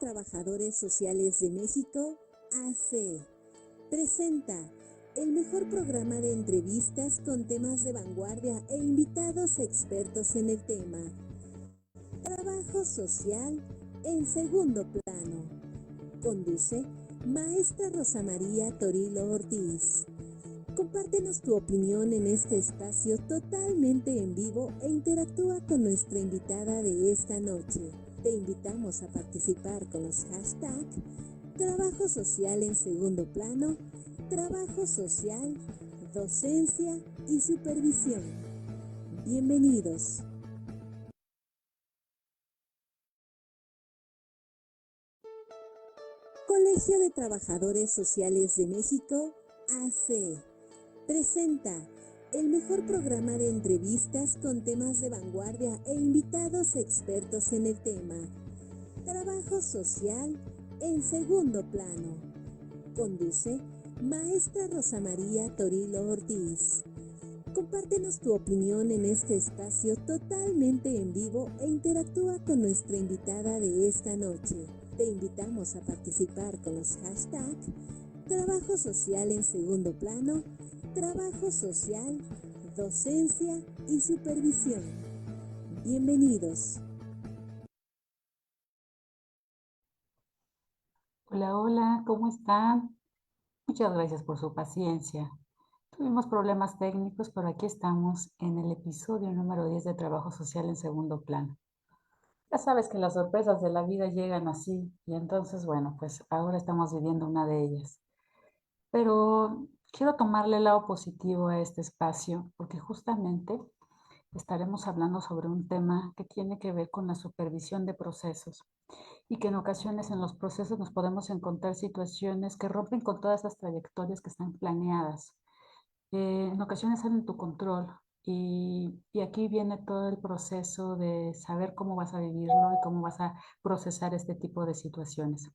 Trabajadores Sociales de México, AC, presenta el mejor programa de entrevistas con temas de vanguardia e invitados expertos en el tema. Trabajo social en segundo plano. Conduce Maestra Rosa María Torilo Ortiz. Compártenos tu opinión en este espacio totalmente en vivo e interactúa con nuestra invitada de esta noche. Te invitamos a participar con los hashtags Trabajo Social en segundo plano, Trabajo Social, Docencia y Supervisión. Bienvenidos. Colegio de Trabajadores Sociales de México, AC, presenta el mejor programa de entrevistas con temas de vanguardia e invitados expertos en el tema. Trabajo social en segundo plano. Conduce Maestra Rosa María Torilo Ortiz. Compártenos tu opinión en este espacio totalmente en vivo e interactúa con nuestra invitada de esta noche. Te invitamos a participar con los hashtags Trabajo Social en segundo plano, Trabajo Social, Docencia y Supervisión. Bienvenidos. Hola, hola, ¿cómo están? Muchas gracias por su paciencia. Tuvimos problemas técnicos, pero aquí estamos en el episodio número 10 de Trabajo Social en segundo plano. Ya sabes que las sorpresas de la vida llegan así, y entonces, bueno, pues ahora estamos viviendo una de ellas. Pero quiero tomarle el lado positivo a este espacio, porque justamente estaremos hablando sobre un tema que tiene que ver con la supervisión de procesos y que en ocasiones en los procesos nos podemos encontrar situaciones que rompen con todas las trayectorias que están planeadas. En ocasiones salen tu control y aquí viene todo el proceso de saber cómo vas a vivirlo y cómo vas a procesar este tipo de situaciones.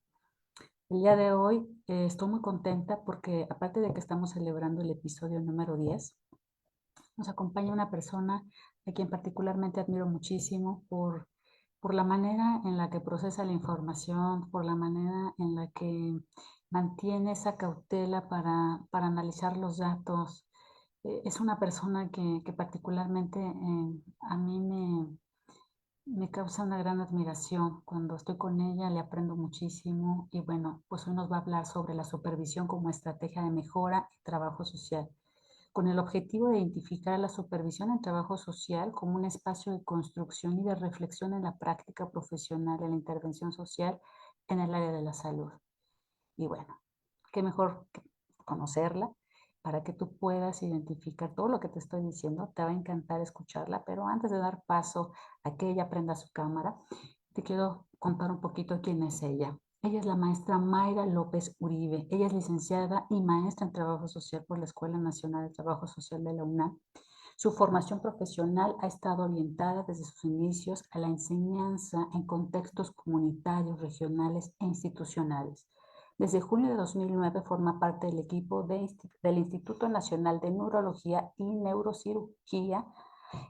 El día de hoy estoy muy contenta porque aparte de que estamos celebrando el episodio número 10, nos acompaña una persona a quien particularmente admiro muchísimo por la manera en la que procesa la información, por la manera en la que mantiene esa cautela para analizar los datos. Es una persona que particularmente a mí me causa una gran admiración. Cuando estoy con ella le aprendo muchísimo y bueno, pues hoy nos va a hablar sobre la supervisión como estrategia de mejora y trabajo social, con el objetivo de identificar la supervisión en trabajo social como un espacio de construcción y de reflexión en la práctica profesional de la intervención social en el área de la salud. Y bueno, qué mejor que conocerla para que tú puedas identificar todo lo que te estoy diciendo. Te va a encantar escucharla, pero antes de dar paso a que ella prenda su cámara, te quiero contar un poquito quién es ella. Ella es la maestra Mayra López Uribe. Ella es licenciada y maestra en Trabajo Social por la Escuela Nacional de Trabajo Social de la UNAM. Su formación profesional ha estado orientada desde sus inicios a la enseñanza en contextos comunitarios, regionales e institucionales. Desde junio de 2009 forma parte del equipo del Instituto Nacional de Neurología y Neurocirugía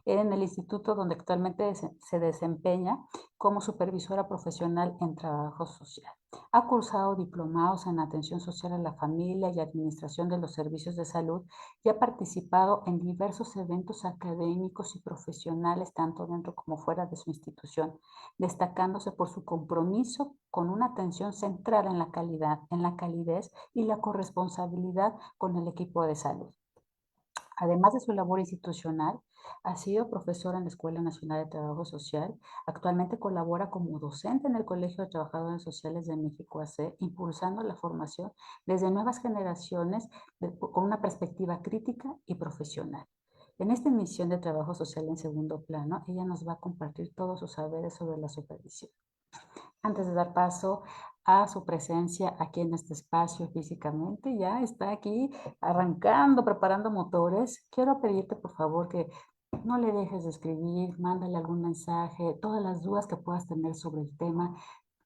en el instituto donde actualmente se desempeña como supervisora profesional en trabajo social. Ha cursado diplomados en atención social a la familia y administración de los servicios de salud y ha participado en diversos eventos académicos y profesionales, tanto dentro como fuera de su institución, destacándose por su compromiso con una atención centrada en la calidad, en la calidez y la corresponsabilidad con el equipo de salud. Además de su labor institucional, ha sido profesora en la Escuela Nacional de Trabajo Social. Actualmente colabora como docente en el Colegio de Trabajadores Sociales de México AC, impulsando la formación desde nuevas generaciones con una perspectiva crítica y profesional. En esta emisión de Trabajo Social en segundo plano, ella nos va a compartir todos sus saberes sobre la supervisión. Antes de dar paso a su presencia aquí en este espacio físicamente, ya está aquí arrancando, preparando motores. Quiero pedirte por favor que no le dejes de escribir, mándale algún mensaje, todas las dudas que puedas tener sobre el tema.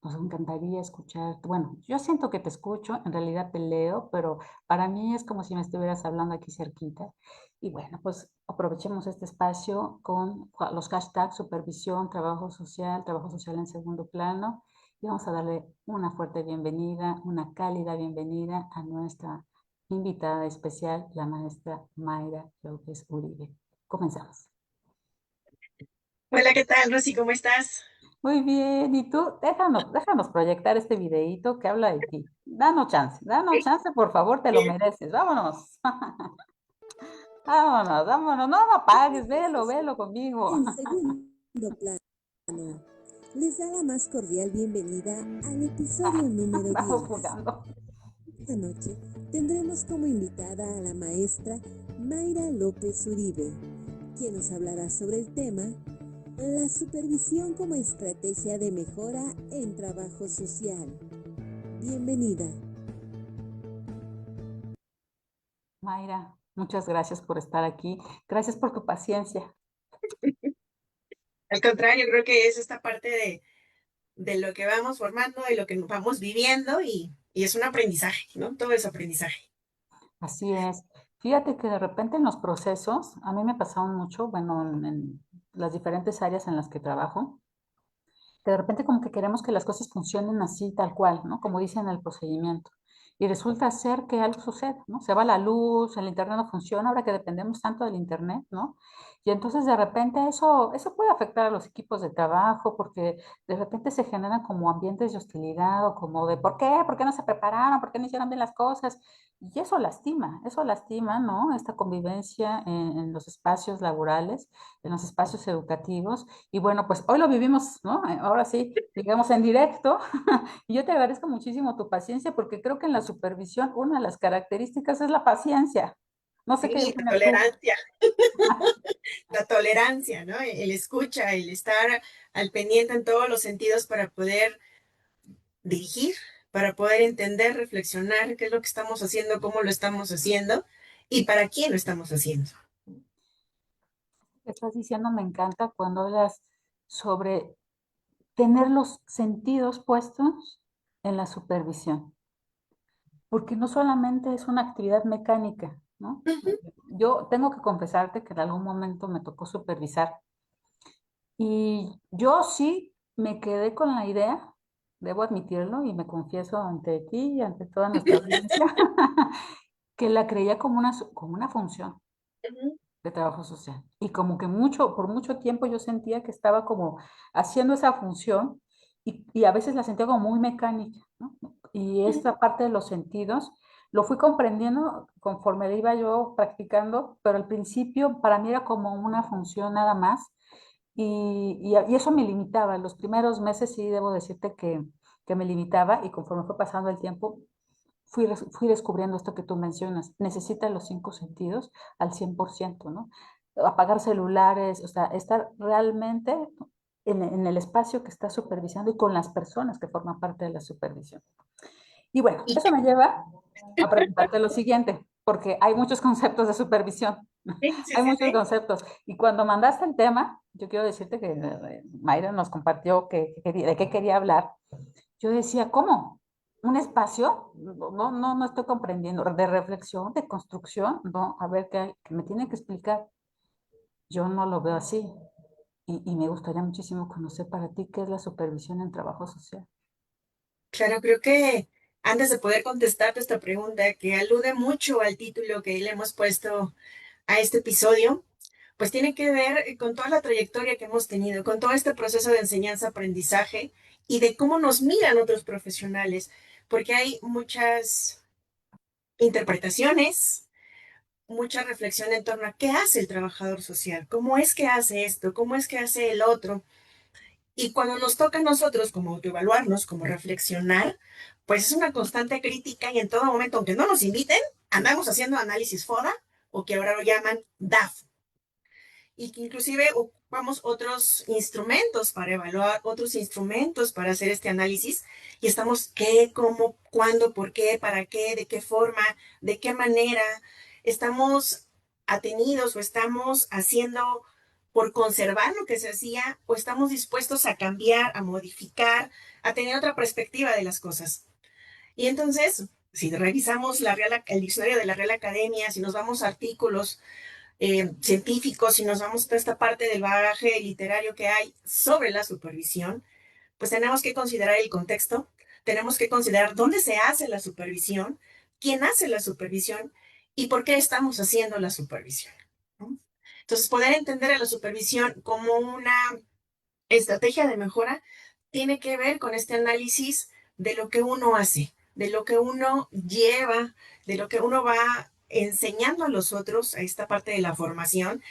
Nos encantaría escuchar. Bueno, yo siento que te escucho, en realidad te leo, pero para mí es como si me estuvieras hablando aquí cerquita. Y bueno, pues aprovechemos este espacio con los hashtags supervisión, trabajo social en segundo plano. y vamos a darle una fuerte bienvenida, una cálida bienvenida a nuestra invitada especial, la maestra Mayra López Uribe. Comenzamos. Hola, ¿qué tal, Rosy? ¿Cómo estás? Muy bien, y tú, déjanos proyectar este videíto que habla de ti. Danos chance, por favor, te lo Bien. mereces. Vámonos. Vámonos, no apagues, velo conmigo. En segundo plano, les da la más cordial bienvenida al episodio número Vamos 10. jugando. Esta noche tendremos como invitada a la maestra Mayra López Uribe, quien nos hablará sobre el tema la supervisión como estrategia de mejora en trabajo social. Bienvenida. Mayra, muchas gracias por estar aquí. Gracias por tu paciencia. Al contrario, creo que es esta parte de lo que vamos formando, de lo que vamos viviendo y es un aprendizaje, ¿no? Todo es aprendizaje. Así es. Fíjate que de repente en los procesos, a mí me pasaron mucho, bueno, en las diferentes áreas en las que trabajo, que de repente como que queremos que las cosas funcionen así, tal cual, ¿no? Como dice en el procedimiento. Y resulta ser que algo sucede, ¿no? Se va la luz, el internet no funciona, ahora que dependemos tanto del internet, ¿no? Y entonces de repente eso puede afectar a los equipos de trabajo porque de repente se generan como ambientes de hostilidad o como de ¿por qué? ¿Por qué no se prepararon? ¿Por qué no hicieron bien las cosas? Y eso lastima, ¿no? Esta convivencia en los espacios laborales, en los espacios educativos. Y bueno, pues hoy lo vivimos, ¿no? Ahora sí, digamos en directo. Y yo te agradezco muchísimo tu paciencia porque creo que en la supervisión una de las características es la paciencia. No sé qué Sí, opinas tú. la tolerancia, ¿no? El escucha, el estar al pendiente en todos los sentidos para poder dirigir, para poder entender, reflexionar qué es lo que estamos haciendo, cómo lo estamos haciendo y para quién lo estamos haciendo. Lo que estás diciendo me encanta cuando hablas sobre tener los sentidos puestos en la supervisión, porque no solamente es una actividad mecánica, ¿no? Ujú, Yo tengo que confesarte que en algún momento me tocó supervisar y yo sí me quedé con la idea, debo admitirlo y me confieso ante ti y ante toda nuestra audiencia, que la creía como una función ujú, de trabajo social. Y como que por mucho tiempo yo sentía que estaba como haciendo esa función y a veces la sentía como muy mecánica, ¿no? Y ujú. esta parte de los sentidos lo fui comprendiendo conforme iba yo practicando, pero al principio para mí era como una función nada más y eso me limitaba. Los primeros meses sí debo decirte que me limitaba y conforme fue pasando el tiempo fui descubriendo esto que tú mencionas. Necesita los cinco sentidos al 100%, ¿no? Apagar celulares, o sea, estar realmente en el espacio que está supervisando y con las personas que forman parte de la supervisión. Y bueno, Y eso me lleva a preguntarte lo siguiente, porque hay muchos conceptos de supervisión, sí, sí, hay sí, muchos sí. conceptos. Y cuando mandaste el tema, yo quiero decirte que Mayra nos compartió de qué quería hablar. Yo decía, ¿cómo? ¿Un espacio? No estoy comprendiendo. ¿De reflexión, de construcción? No, a ver, ¿qué me tiene que explicar? Yo no lo veo así. Y me gustaría muchísimo conocer para ti qué es la supervisión en trabajo social. Claro, creo que antes de poder contestarte esta pregunta, que alude mucho al título que le hemos puesto a este episodio, pues tiene que ver con toda la trayectoria que hemos tenido, con todo este proceso de enseñanza-aprendizaje y de cómo nos miran otros profesionales, porque hay muchas interpretaciones, mucha reflexión en torno a qué hace el trabajador social, cómo es que hace esto, cómo es que hace el otro. Y cuando nos toca a nosotros como autoevaluarnos, como reflexionar, pues es una constante crítica y en todo momento, aunque no nos inviten, andamos haciendo análisis FODA o que ahora lo llaman DAF. Y que inclusive ocupamos otros instrumentos para evaluar, otros instrumentos para hacer este análisis y estamos qué, cómo, cuándo, por qué, para qué, de qué forma, de qué manera estamos atenidos o estamos haciendo por conservar lo que se hacía o estamos dispuestos a cambiar, a modificar, a tener otra perspectiva de las cosas. Y entonces, si revisamos el diccionario de la Real Academia, si nos vamos a artículos científicos, si nos vamos a toda esta parte del bagaje literario que hay sobre la supervisión, pues tenemos que considerar el contexto, tenemos que considerar dónde se hace la supervisión, quién hace la supervisión y por qué estamos haciendo la supervisión, ¿no? Entonces, poder entender a la supervisión como una estrategia de mejora tiene que ver con este análisis de lo que uno hace, de lo que uno lleva, de lo que uno va enseñando a los otros, a esta parte de la formación,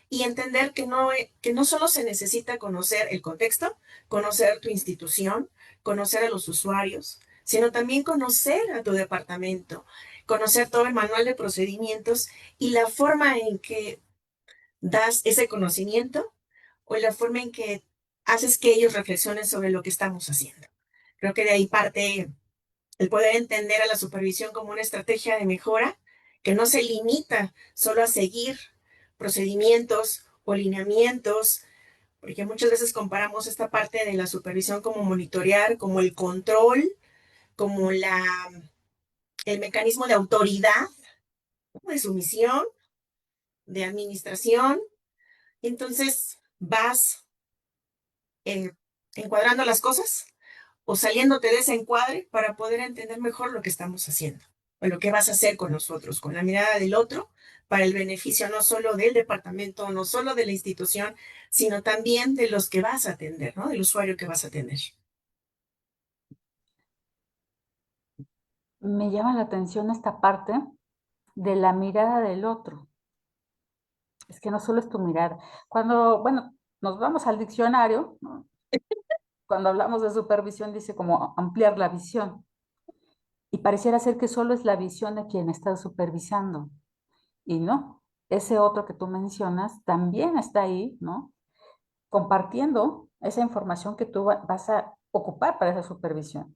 y entender que no solo se necesita conocer el contexto, conocer tu institución, conocer a los usuarios, sino también conocer a tu departamento, conocer todo el manual de procedimientos y la forma en que das ese conocimiento o la forma en que haces que ellos reflexionen sobre lo que estamos haciendo. Creo que de ahí parte el poder entender a la supervisión como una estrategia de mejora que no se limita solo a seguir procedimientos o lineamientos, porque muchas veces comparamos esta parte de la supervisión como monitorear, como el control, como el mecanismo de autoridad, de sumisión, de administración. Entonces vas eh, encuadrando las cosas o saliéndote de ese encuadre para poder entender mejor lo que estamos haciendo o lo que vas a hacer con nosotros, con la mirada del otro, para el beneficio no solo del departamento, no solo de la institución, sino también de los que vas a atender, ¿no? Del usuario que vas a atender. Me llama la atención esta parte de la mirada del otro. Es que no solo es tu mirada. Cuando, bueno, nos vamos al diccionario, ¿no? Cuando hablamos de supervisión dice como ampliar la visión. Y pareciera ser que solo es la visión de quien está supervisando. Y no, ese otro que tú mencionas también está ahí, ¿no? Compartiendo esa información que tú vas a ocupar para esa supervisión.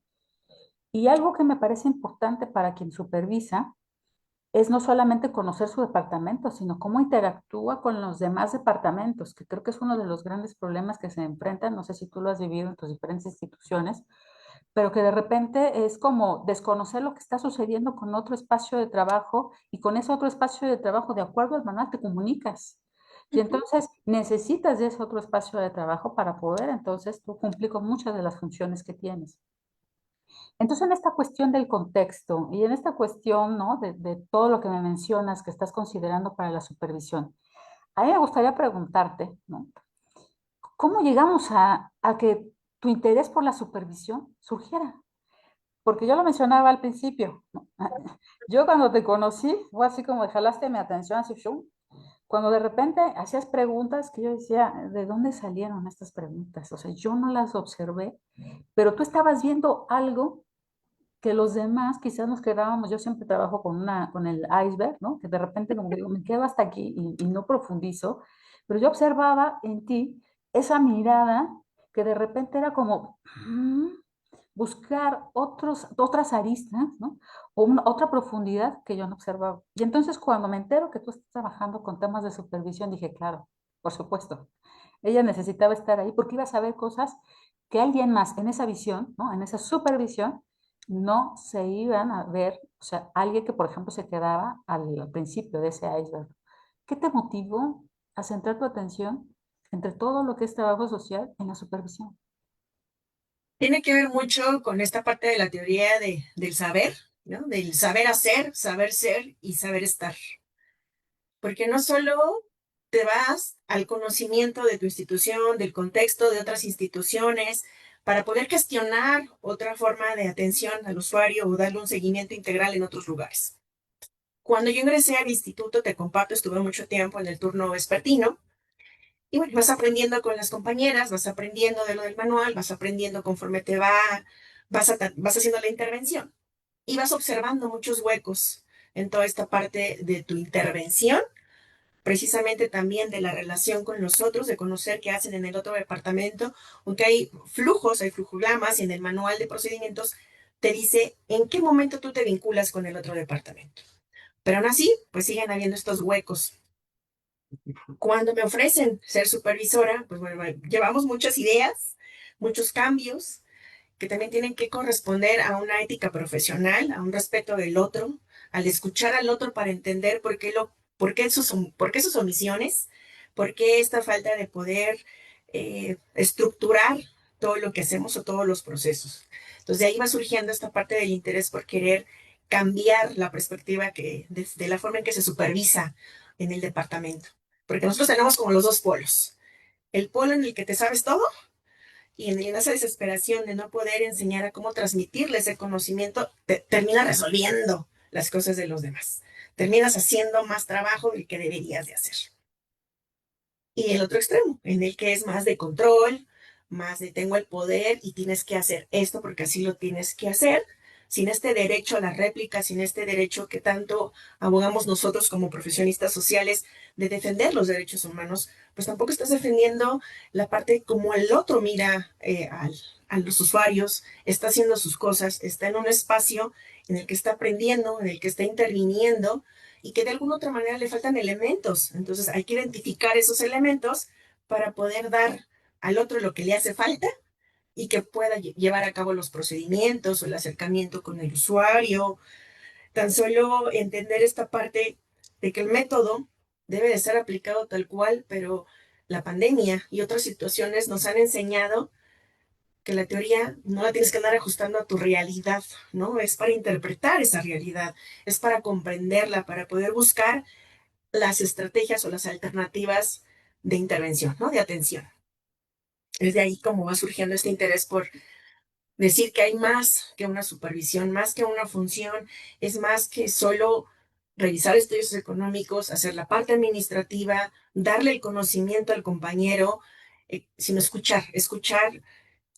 Y algo que me parece importante para quien supervisa es no solamente conocer su departamento, sino cómo interactúa con los demás departamentos, que creo que es uno de los grandes problemas que se enfrentan, no sé si tú lo has vivido en tus diferentes instituciones, pero que de repente es como desconocer lo que está sucediendo con otro espacio de trabajo y con ese otro espacio de trabajo, de acuerdo al manual, te comunicas. Y entonces necesitas de ese otro espacio de trabajo para poder entonces tú cumplir con muchas de las funciones que tienes. Entonces, en esta cuestión del contexto y en esta cuestión, ¿no? de todo lo que me mencionas que estás considerando para la supervisión, a mí me gustaría preguntarte, ¿no? ¿Cómo llegamos a que tu interés por la supervisión surgiera? Porque yo lo mencionaba al principio, ¿no? Yo cuando te conocí, fue así como jalaste mi atención, así, shum, cuando de repente hacías preguntas que yo decía, ¿de dónde salieron estas preguntas? O sea, yo no las observé, pero tú estabas viendo algo que los demás quizás nos quedábamos, yo siempre trabajo con el iceberg, ¿no? Que de repente como que digo, me quedo hasta aquí y no profundizo, pero yo observaba en ti esa mirada que de repente era como buscar otras aristas, ¿no? O otra profundidad que yo no observaba. Y entonces cuando me entero que tú estás trabajando con temas de supervisión, dije, claro, por supuesto, ella necesitaba estar ahí porque iba a saber cosas que alguien más en esa visión, ¿no? En esa supervisión, no se iban a ver, o sea, alguien que, por ejemplo, se quedaba al principio de ese iceberg. ¿Qué te motivó a centrar tu atención entre todo lo que es trabajo social en la supervisión? Tiene que ver mucho con esta parte de la teoría del saber, ¿no? Del saber hacer, saber ser y saber estar. Porque no solo te vas al conocimiento de tu institución, del contexto de otras instituciones, para poder gestionar otra forma de atención al usuario o darle un seguimiento integral en otros lugares. Cuando yo ingresé al instituto, te comparto, estuve mucho tiempo en el turno vespertino, y bueno, vas aprendiendo con las compañeras, vas aprendiendo de lo del manual, vas aprendiendo conforme vas haciendo la intervención y vas observando muchos huecos en toda esta parte de tu intervención, precisamente también de la relación con los otros, de conocer qué hacen en el otro departamento, aunque hay flujos, hay flujogramas y en el manual de procedimientos te dice en qué momento tú te vinculas con el otro departamento. Pero aún así, pues siguen habiendo estos huecos. Cuando me ofrecen ser supervisora, pues bueno, llevamos muchas ideas, muchos cambios que también tienen que corresponder a una ética profesional, a un respeto del otro, al escuchar al otro para entender por qué sus omisiones, por qué esta falta de poder estructurar todo lo que hacemos o todos los procesos. Entonces de ahí va surgiendo esta parte del interés por querer cambiar la perspectiva de la forma en que se supervisa en el departamento. Porque nosotros tenemos como los dos polos. El polo en el que te sabes todo y en esa desesperación de no poder enseñar a cómo transmitirle ese conocimiento, termina resolviendo las cosas de los demás. Terminas haciendo más trabajo del que deberías de hacer. Y el otro extremo, en el que es más de control, más de tengo el poder y tienes que hacer esto porque así lo tienes que hacer, sin este derecho a la réplica, sin este derecho que tanto abogamos nosotros como profesionistas sociales de defender los derechos humanos, pues tampoco estás defendiendo la parte como el otro mira a los usuarios, está haciendo sus cosas, está en un espacio en el que está aprendiendo, en el que está interviniendo y que de alguna otra manera le faltan elementos. Entonces hay que identificar esos elementos para poder dar al otro lo que le hace falta y que pueda llevar a cabo los procedimientos o el acercamiento con el usuario. Tan solo entender esta parte de que el método debe de ser aplicado tal cual, pero la pandemia y otras situaciones nos han enseñado que la teoría no la tienes que andar ajustando a tu realidad, ¿no? Es para interpretar esa realidad, es para comprenderla, para poder buscar las estrategias o las alternativas de intervención, ¿no? De atención. Es de ahí como va surgiendo este interés por decir que hay más que una supervisión, más que una función, es más que solo revisar estudios económicos, hacer la parte administrativa, darle el conocimiento al compañero, sino escuchar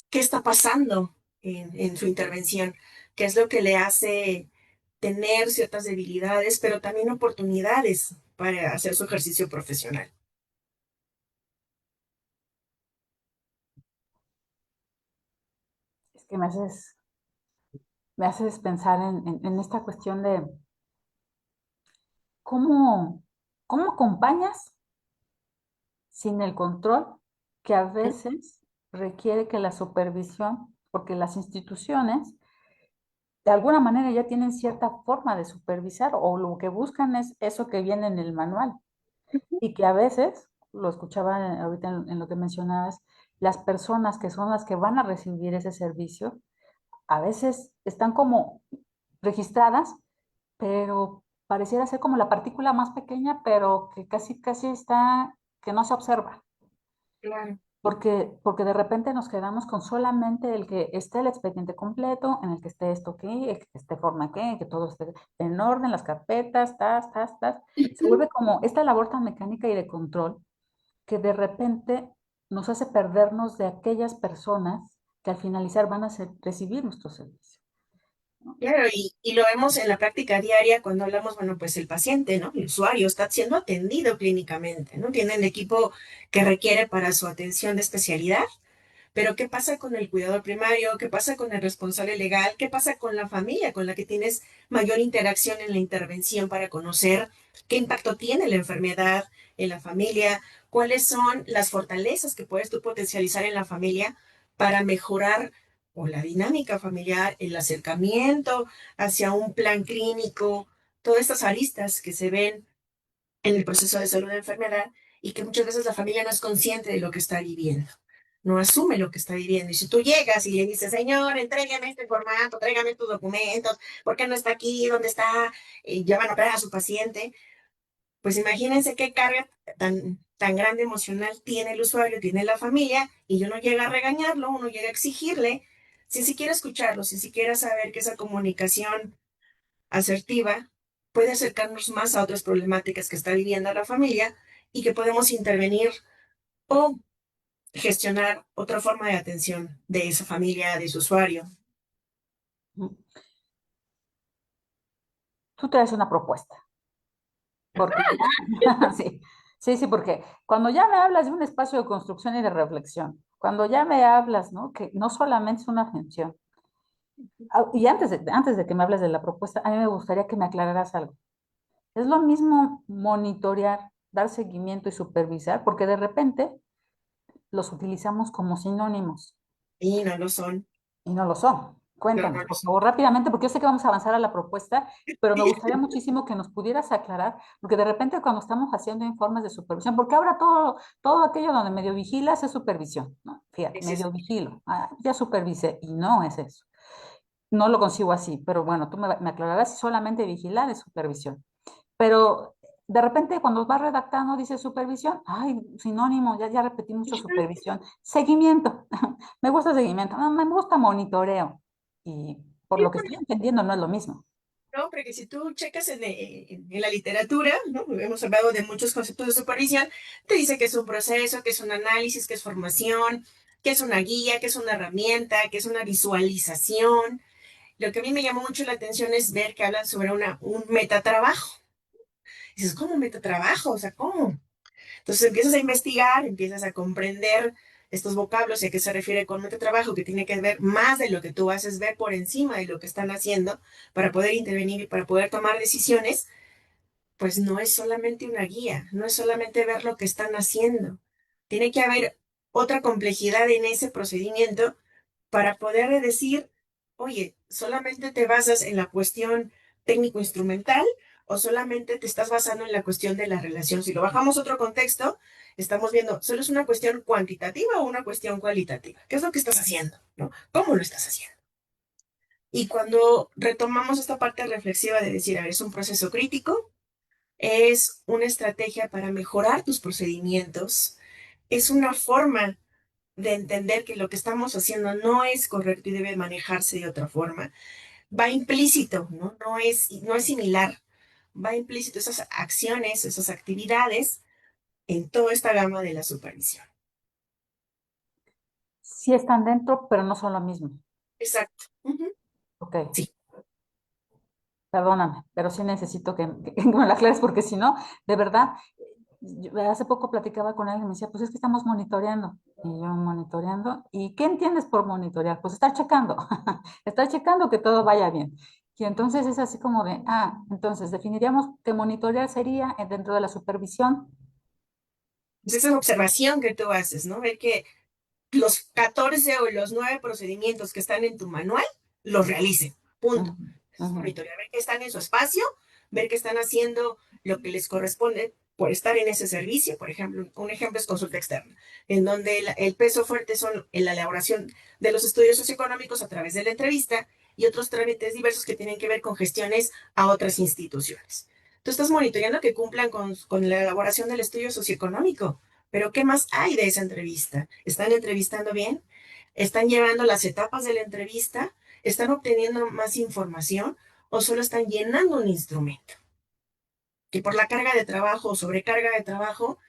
qué está pasando en su intervención, qué es lo que le hace tener ciertas debilidades, pero también oportunidades para hacer su ejercicio profesional. Es que me haces pensar en esta cuestión de cómo, cómo acompañas sin el control que a veces requiere que la supervisión, porque las instituciones de alguna manera ya tienen cierta forma de supervisar o lo que buscan es eso que viene en el manual y que a veces, lo escuchaba ahorita en lo que mencionabas, las personas que son las que van a recibir ese servicio, a veces están como registradas, pero pareciera ser como la partícula más pequeña, pero que casi está, que no se observa. Claro. Porque de repente nos quedamos con solamente el que esté el expediente completo, en el que esté esto aquí, el que esté forma aquí, que todo esté en orden, las carpetas, tas. Se vuelve como esta labor tan mecánica y de control que de repente nos hace perdernos de aquellas personas que al finalizar van a recibir nuestro servicio, ¿no? Claro, y lo vemos en la práctica diaria cuando hablamos, bueno, pues el paciente, ¿no? El usuario está siendo atendido clínicamente, ¿no? Tiene el equipo que requiere para su atención de especialidad, pero ¿qué pasa con el cuidador primario? ¿Qué pasa con el responsable legal? ¿Qué pasa con la familia con la que tienes mayor interacción en la intervención para conocer qué impacto tiene la enfermedad en la familia? ¿Cuáles son las fortalezas que puedes tú potencializar en la familia para mejorar o la dinámica familiar, el acercamiento hacia un plan clínico, todas estas aristas que se ven en el proceso de salud de enfermedad y que muchas veces la familia no es consciente de lo que está viviendo, no asume lo que está viviendo. Y si tú llegas y le dices, señor, entrégame este formato, tráigame tus documentos, ¿por qué no está aquí? ¿Dónde está? Ya van a operar a su paciente. Pues imagínense qué carga tan grande emocional tiene el usuario, tiene la familia, y uno llega a regañarlo, uno llega a exigirle, sin siquiera escucharlo, sin siquiera saber que esa comunicación asertiva puede acercarnos más a otras problemáticas que está viviendo la familia y que podemos intervenir o gestionar otra forma de atención de esa familia, de su usuario. Tú traes una propuesta, porque sí, sí, porque cuando ya me hablas de un espacio de construcción y de reflexión, cuando ya me hablas, ¿no? Que no solamente es una función. Y antes de que me hables de la propuesta, a mí me gustaría que me aclararas algo. ¿Es lo mismo monitorear, dar seguimiento y supervisar? Porque de repente los utilizamos como sinónimos Y no lo son, y no lo son. pero no Cuéntanos, lo por son. favor, rápidamente, porque yo sé que vamos a avanzar a la propuesta, pero me gustaría muchísimo que nos pudieras aclarar, porque de repente cuando estamos haciendo informes de supervisión, porque ahora todo aquello donde medio vigilas es supervisión, ¿no? fíjate, Es eso. medio vigilo, ya supervisé y no es eso. No lo consigo así, pero bueno, tú me aclararás si solamente vigilar es supervisión. Pero de repente cuando vas redactando dice supervisión, ay, sinónimo, ya repetí mucho supervisión. Seguimiento, me gusta seguimiento, no, me gusta monitoreo. Y por lo que estoy entendiendo no es lo mismo. No, porque si tú checas en la literatura, ¿no? Hemos hablado de muchos conceptos de supervisión, te dice que es un proceso, que es un análisis, que es formación, que es una guía, que es una herramienta, que es una visualización. Lo que a mí me llamó mucho la atención es ver que hablan sobre un metatrabajo. Dices, ¿cómo metatrabajo? O sea, ¿cómo? Entonces empiezas a investigar, empiezas a comprender estos vocablos y a qué se refiere con metatrabajo, que tiene que ver más de lo que tú haces, ver por encima de lo que están haciendo para poder intervenir y para poder tomar decisiones, pues no es solamente una guía, no es solamente ver lo que están haciendo. Tiene que haber otra complejidad en ese procedimiento para poder decir, oye, solamente te basas en la cuestión técnico-instrumental o solamente te estás basando en la cuestión de la relación. Si lo bajamos a otro contexto, estamos viendo, ¿solo es una cuestión cuantitativa o una cuestión cualitativa? ¿Qué es lo que estás haciendo? ¿No? ¿Cómo lo estás haciendo? Y cuando retomamos esta parte reflexiva de decir, a ver, es un proceso crítico, es una estrategia para mejorar tus procedimientos, es una forma de entender que lo que estamos haciendo no es correcto y debe manejarse de otra forma. Va implícito, ¿no? No es similar. Va implícito esas acciones, esas actividades en toda esta gama de la supervisión. Sí están dentro, pero no son lo mismo. Exacto. Ujú. Ok, Sí. perdóname, pero sí necesito que me lo aclares porque si no, de verdad, hace poco platicaba con alguien y me decía, pues es que estamos monitoreando. Y yo monitoreando. ¿Y qué entiendes por monitorear? Pues estar checando, estar checando que todo vaya bien. Y entonces es así como de, entonces definiríamos que monitorear sería dentro de la supervisión. Pues esa observación que tú haces, ¿no? Ver que los 14 o los 9 procedimientos que están en tu manual los realicen. Ujú, Punto. Eso es ujú. monitorear, ver que están en su espacio, ver que están haciendo lo que les corresponde por estar en ese servicio. Por ejemplo, un ejemplo es consulta externa, en donde el peso fuerte son en la elaboración de los estudios socioeconómicos a través de la entrevista y otros trámites diversos que tienen que ver con gestiones a otras instituciones. Tú estás monitoreando que cumplan con la elaboración del estudio socioeconómico. Pero ¿qué más hay de esa entrevista? ¿Están entrevistando bien? ¿Están llevando las etapas de la entrevista? ¿Están obteniendo más información o solo están llenando un instrumento? Que por la carga de trabajo o sobrecarga de trabajo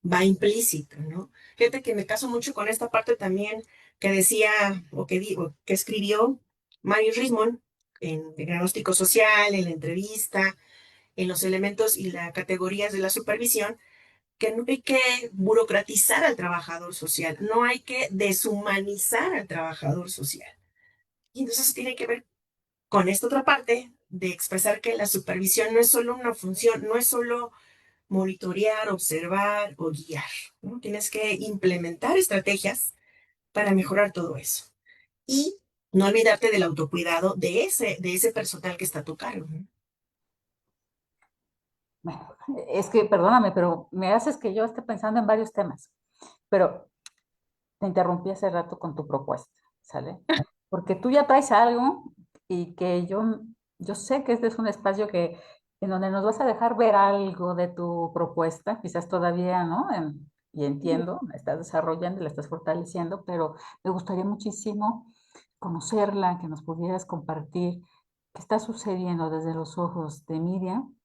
va implícito, ¿no? Fíjate que me caso mucho con esta parte también que decía que escribió Mario Rismond en el diagnóstico social, en la entrevista, en los elementos y las categorías de la supervisión, que no hay que burocratizar al trabajador social, no hay que deshumanizar al trabajador social. Y entonces tiene que ver con esta otra parte de expresar que la supervisión no es solo una función, no es solo monitorear, observar o guiar, ¿no? Tienes que implementar estrategias para mejorar todo eso. Y no olvidarte del autocuidado de ese personal que está a tu cargo, ¿no? Bueno, es que, perdóname, pero me haces que yo esté pensando en varios temas. Pero te interrumpí hace rato con tu propuesta, ¿sale? Porque tú ya traes algo y que yo sé que este es un espacio en donde nos vas a dejar ver algo de tu propuesta, quizás todavía, ¿no? Y entiendo, la estás desarrollando, la estás fortaleciendo, pero me gustaría muchísimo conocerla, que nos pudieras compartir qué está sucediendo desde los ojos de Miriam.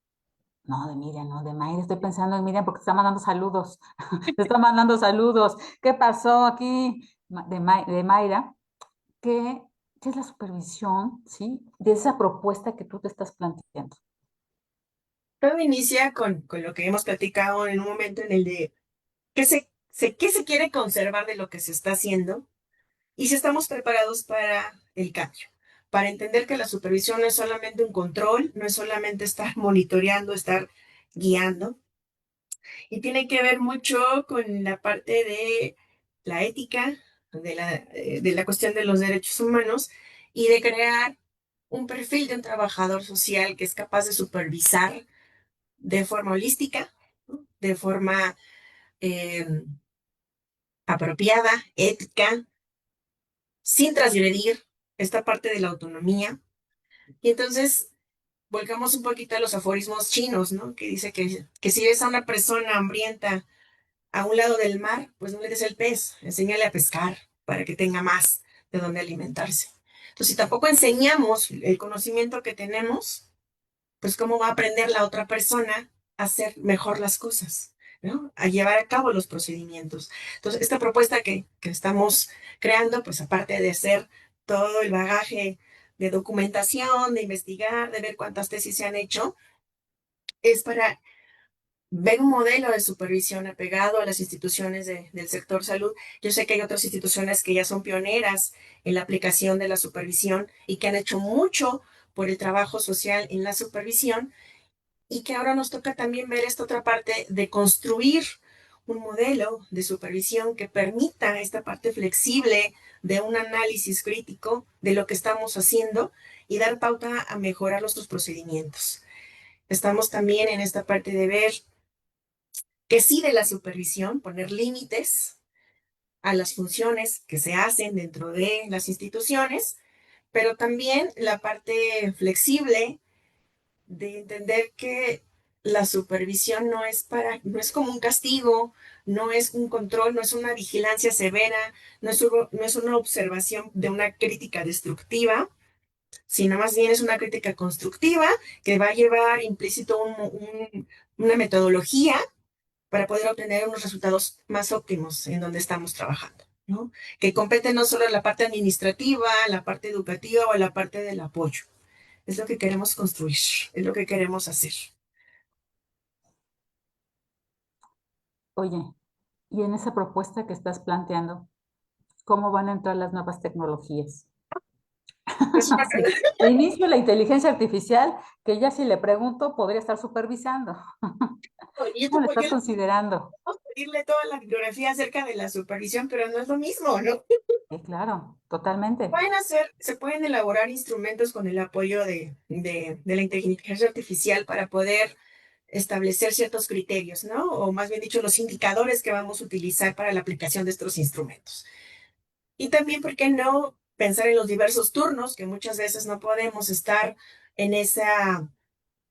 No, de Miriam, no, de Mayra. Estoy pensando en Miriam porque te está mandando saludos. Te está mandando saludos. ¿Qué pasó aquí de Mayra? ¿Qué, qué es la supervisión, sí? De esa propuesta que tú te estás planteando. Todo inicia con lo que hemos platicado en un momento en el de qué se quiere conservar de lo que se está haciendo y si estamos preparados para el cambio, para entender que la supervisión no es solamente un control, no es solamente estar monitoreando, estar guiando, y tiene que ver mucho con la parte de la ética, de la cuestión de los derechos humanos y de crear un perfil de un trabajador social que es capaz de supervisar de forma holística, ¿no? De forma eh, apropiada, ética, sin transgredir esta parte de la autonomía. Y entonces volcamos un poquito a los aforismos chinos, ¿no? Que dice que si ves a una persona hambrienta a un lado del mar, pues no le des el pez, enséñale a pescar para que tenga más de dónde alimentarse. Entonces, si tampoco enseñamos el conocimiento que tenemos, pues cómo va a aprender la otra persona a hacer mejor las cosas, ¿no? A llevar a cabo los procedimientos. Entonces, esta propuesta que estamos creando, pues aparte de ser todo el bagaje de documentación, de investigar, de ver cuántas tesis se han hecho, es para ver un modelo de supervisión apegado a las instituciones del sector salud. Yo sé que hay otras instituciones que ya son pioneras en la aplicación de la supervisión y que han hecho mucho por el trabajo social en la supervisión y que ahora nos toca también ver esta otra parte de construir un modelo de supervisión que permita esta parte flexible de un análisis crítico de lo que estamos haciendo y dar pauta a mejorar nuestros procedimientos. Estamos también en esta parte de ver que sí de la supervisión, poner límites a las funciones que se hacen dentro de las instituciones, pero también la parte flexible de entender que la supervisión no es como un castigo, no es un control, no es una vigilancia severa, no es una observación de una crítica destructiva, sino más bien es una crítica constructiva que va a llevar implícito una metodología para poder obtener unos resultados más óptimos en donde estamos trabajando, ¿no? Que compete no solo en la parte administrativa, en la parte educativa o en la parte del apoyo. Es lo que queremos construir, es lo que queremos hacer. Oye, y en esa propuesta que estás planteando, ¿cómo van a entrar las nuevas tecnologías? Es una, Sí, de inicio la inteligencia artificial, que ya si le pregunto, podría estar supervisando. Oye, ¿Cómo lo estás considerando? puedo pedirle toda la bibliografía acerca de la supervisión, pero no es lo mismo, ¿no? Sí, claro, totalmente. Se pueden elaborar instrumentos con el apoyo de la inteligencia artificial para poder establecer ciertos criterios, ¿no? O más bien dicho, los indicadores que vamos a utilizar para la aplicación de estos instrumentos. Y también, ¿por qué no pensar en los diversos turnos, que muchas veces no podemos estar en esa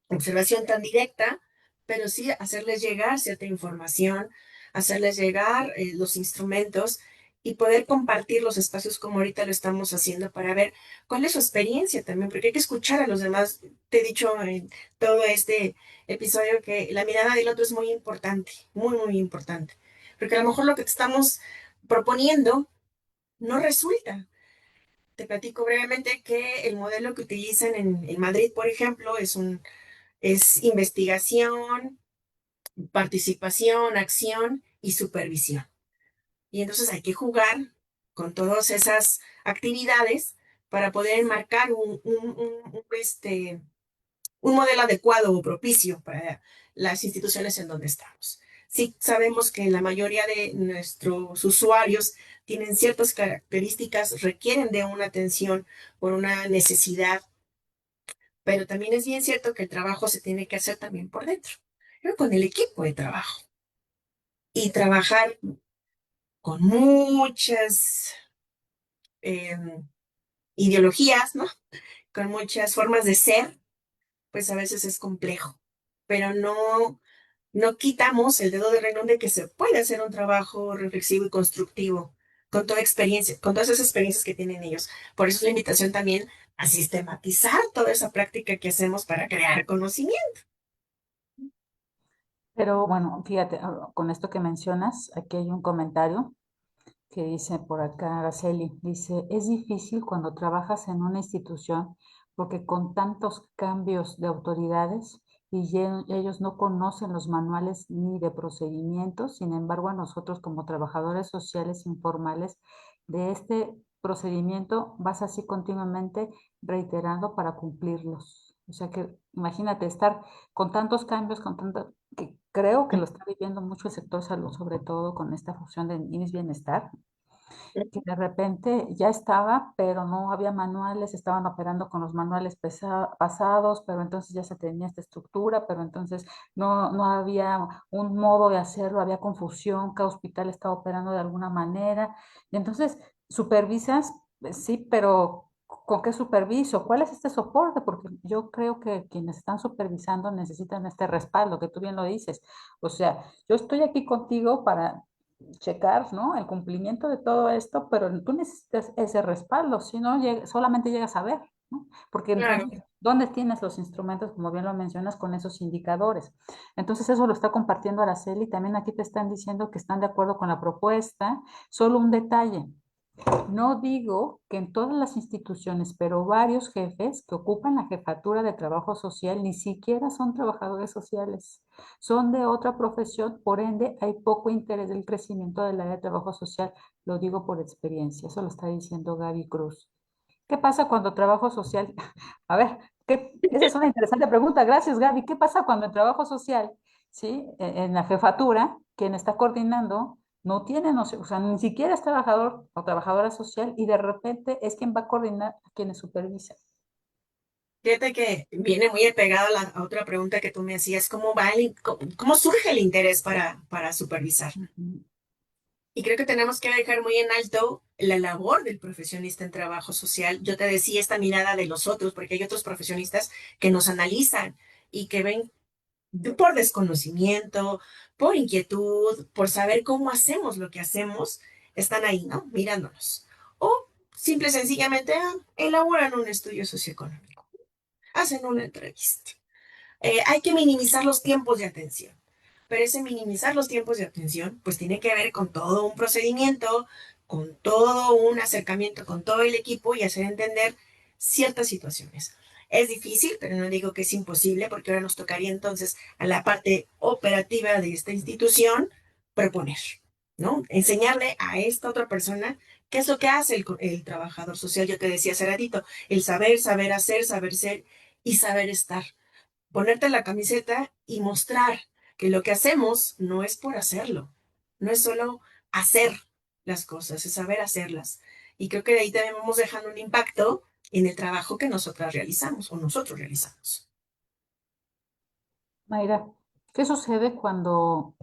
observación tan directa, pero sí hacerles llegar cierta información, hacerles llegar los instrumentos y poder compartir los espacios como ahorita lo estamos haciendo para ver cuál es su experiencia también, porque hay que escuchar a los demás. Te he dicho en todo este episodio que la mirada del otro es muy importante, muy, muy importante, porque a lo mejor lo que te estamos proponiendo no resulta. Te platico brevemente que el modelo que utilizan en Madrid, por ejemplo, es investigación, participación, acción y supervisión. Y entonces hay que jugar con todas esas actividades para poder enmarcar un modelo adecuado o propicio para las instituciones en donde estamos. Sí, sabemos que la mayoría de nuestros usuarios tienen ciertas características, requieren de una atención por una necesidad, pero también es bien cierto que el trabajo se tiene que hacer también por dentro, ¿no? Con el equipo de trabajo y trabajar con muchas ideologías, ¿no? Con muchas formas de ser, pues a veces es complejo, pero no quitamos el dedo de renglón de que se puede hacer un trabajo reflexivo y constructivo con toda experiencia, con todas esas experiencias que tienen ellos. Por eso es la invitación también a sistematizar toda esa práctica que hacemos para crear conocimiento. Pero bueno, fíjate, con esto que mencionas, aquí hay un comentario que dice por acá Araceli, dice, es difícil cuando trabajas en una institución porque con tantos cambios de autoridades y ellos no conocen los manuales ni de procedimientos, sin embargo a nosotros como trabajadores sociales informales de este procedimiento vas así continuamente reiterando para cumplirlos. O sea que imagínate estar con tantos cambios, con tanto, creo que lo está viviendo mucho el sector salud, sobre todo con esta función de IMSS Bienestar, que de repente ya estaba, pero no había manuales, estaban operando con los manuales pasados, pero entonces ya se tenía esta estructura, pero entonces no había un modo de hacerlo, había confusión, cada hospital estaba operando de alguna manera. Y entonces supervisas, sí, pero ¿con qué superviso? ¿Cuál es este soporte? Porque yo creo que quienes están supervisando necesitan este respaldo, que tú bien lo dices. O sea, yo estoy aquí contigo para checar, ¿no? El cumplimiento de todo esto, pero tú necesitas ese respaldo, si no, solamente llegas a ver, ¿no? Porque Claro. entonces, ¿dónde tienes los instrumentos, como bien lo mencionas, con esos indicadores? Entonces, eso lo está compartiendo Araceli, también aquí te están diciendo que están de acuerdo con la propuesta. Solo un detalle, no digo que en todas las instituciones, pero varios jefes que ocupan la jefatura de trabajo social ni siquiera son trabajadores sociales, son de otra profesión, por ende hay poco interés del crecimiento del área de trabajo social, lo digo por experiencia, eso lo está diciendo Gaby Cruz. ¿Qué pasa cuando trabajo social? A ver, esa es una interesante pregunta, gracias Gaby. ¿Qué pasa cuando el trabajo social, sí, en la jefatura, quien está coordinando, no tiene, no sé, o sea, ni siquiera es trabajador o trabajadora social y de repente es quien va a coordinar a quienes supervisan? Fíjate que viene muy apegado a la a otra pregunta que tú me hacías, ¿cómo va cómo surge el interés para supervisar? Ujú. Y creo que tenemos que dejar muy en alto la labor del profesionista en trabajo social. Yo te decía esta mirada de los otros, porque hay otros profesionistas que nos analizan y que ven por desconocimiento, por inquietud, por saber cómo hacemos lo que hacemos, están ahí, ¿no? Mirándonos. O simple y sencillamente elaboran un estudio socioeconómico, hacen una entrevista. Hay que minimizar los tiempos de atención. Pero ese minimizar los tiempos de atención, pues tiene que ver con todo un procedimiento, con todo un acercamiento con todo el equipo y hacer entender ciertas situaciones. Es difícil, pero no digo que es imposible, porque ahora nos tocaría entonces a la parte operativa de esta institución proponer, ¿no? Enseñarle a esta otra persona qué es lo que hace el trabajador social. Yo te decía hace ratito, el saber, saber hacer, saber ser y saber estar, ponerte la camiseta y mostrar que lo que hacemos no es por hacerlo, no es solo hacer las cosas, es saber hacerlas. Y creo que de ahí también vamos dejando un impacto en el trabajo que nosotras realizamos o nosotros realizamos. Mayra, ¿qué sucede cuando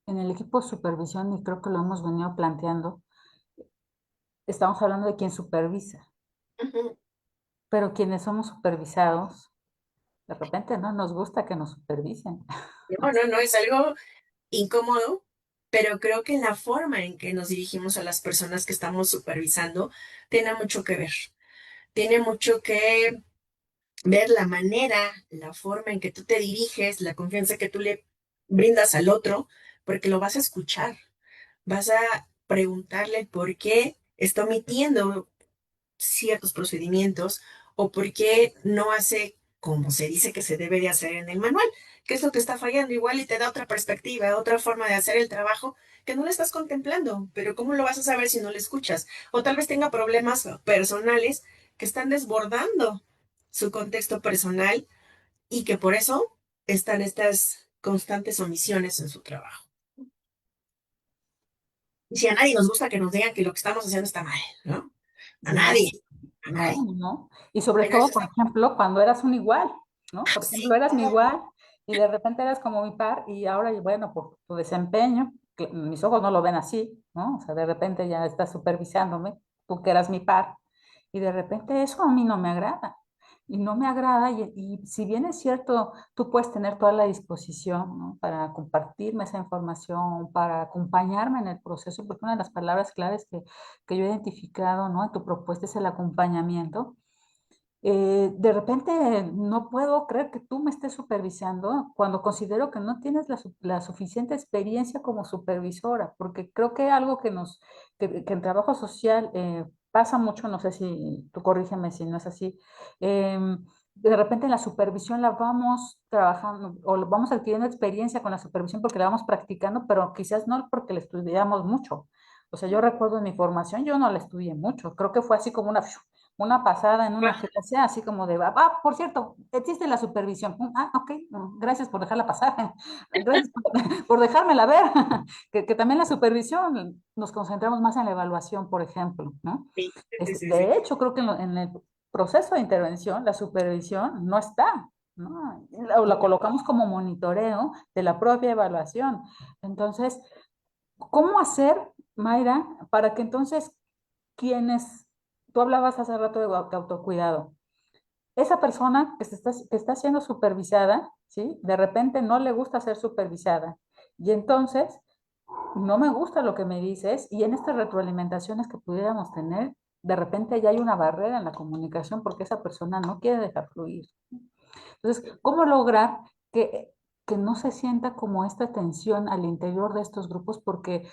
en el equipo de supervisión, y creo que lo hemos venido planteando, estamos hablando de quien supervisa, Ujú. pero quienes somos supervisados, de repente no nos gusta que nos supervisen? No, no, no, es algo incómodo, pero creo que la forma en que nos dirigimos a las personas que estamos supervisando tiene mucho que ver. Tiene mucho que ver la manera, la forma en que tú te diriges, la confianza que tú le brindas al otro, porque lo vas a escuchar, vas a preguntarle por qué está omitiendo ciertos procedimientos o por qué no hace como se dice que se debe de hacer en el manual, qué es lo que está fallando igual y te da otra perspectiva, otra forma de hacer el trabajo que no le estás contemplando, pero ¿cómo lo vas a saber si no le escuchas? O tal vez tenga problemas personales que están desbordando su contexto personal y que por eso están estas constantes omisiones en su trabajo. Y si a nadie nos gusta que nos digan que lo que estamos haciendo está mal, ¿no? A No, nadie, a no, nadie. no. Y sobre Pero eso todo, por está ejemplo, cuando eras un igual, ¿no? Por ejemplo, así. eras mi igual y de repente eras como mi par y ahora, y bueno, por tu desempeño, que mis ojos no lo ven así, ¿no? O sea, de repente ya estás supervisándome, tú que eras mi par, y de repente eso a mí no me agrada. Y no me agrada, y si bien es cierto, tú puedes tener toda la disposición, ¿no? Para compartirme esa información, para acompañarme en el proceso, porque una de las palabras claves que yo he identificado, ¿no? En tu propuesta es el acompañamiento. De repente no puedo creer que tú me estés supervisando cuando considero que no tienes la suficiente experiencia como supervisora, porque creo que algo que en trabajo social pasa mucho, no sé si tú corrígeme si no es así, de repente en la supervisión la vamos trabajando o vamos adquiriendo experiencia con la supervisión porque la vamos practicando, pero quizás no porque la estudiamos mucho. O sea, yo recuerdo en mi formación, yo no la estudié mucho, creo que fue así como una una pasada en una GTC, así como de, por cierto, existe la supervisión. Ok, gracias por dejarla pasar, gracias por dejármela ver, que también la supervisión, nos concentramos más en la evaluación, por ejemplo, ¿no? Sí, sí, sí, sí. De hecho, creo que en el proceso de intervención, la supervisión no está, ¿no? La colocamos como monitoreo de la propia evaluación. Entonces, ¿cómo hacer, Mayra, para que entonces quienes, tú hablabas hace rato de autocuidado, esa persona que está siendo supervisada, ¿sí? De repente no le gusta ser supervisada y entonces no me gusta lo que me dices y en estas retroalimentaciones que pudiéramos tener, de repente ya hay una barrera en la comunicación porque esa persona no quiere dejar fluir. Entonces, ¿cómo lograr que, que no se sienta como esta tensión al interior de estos grupos? Porque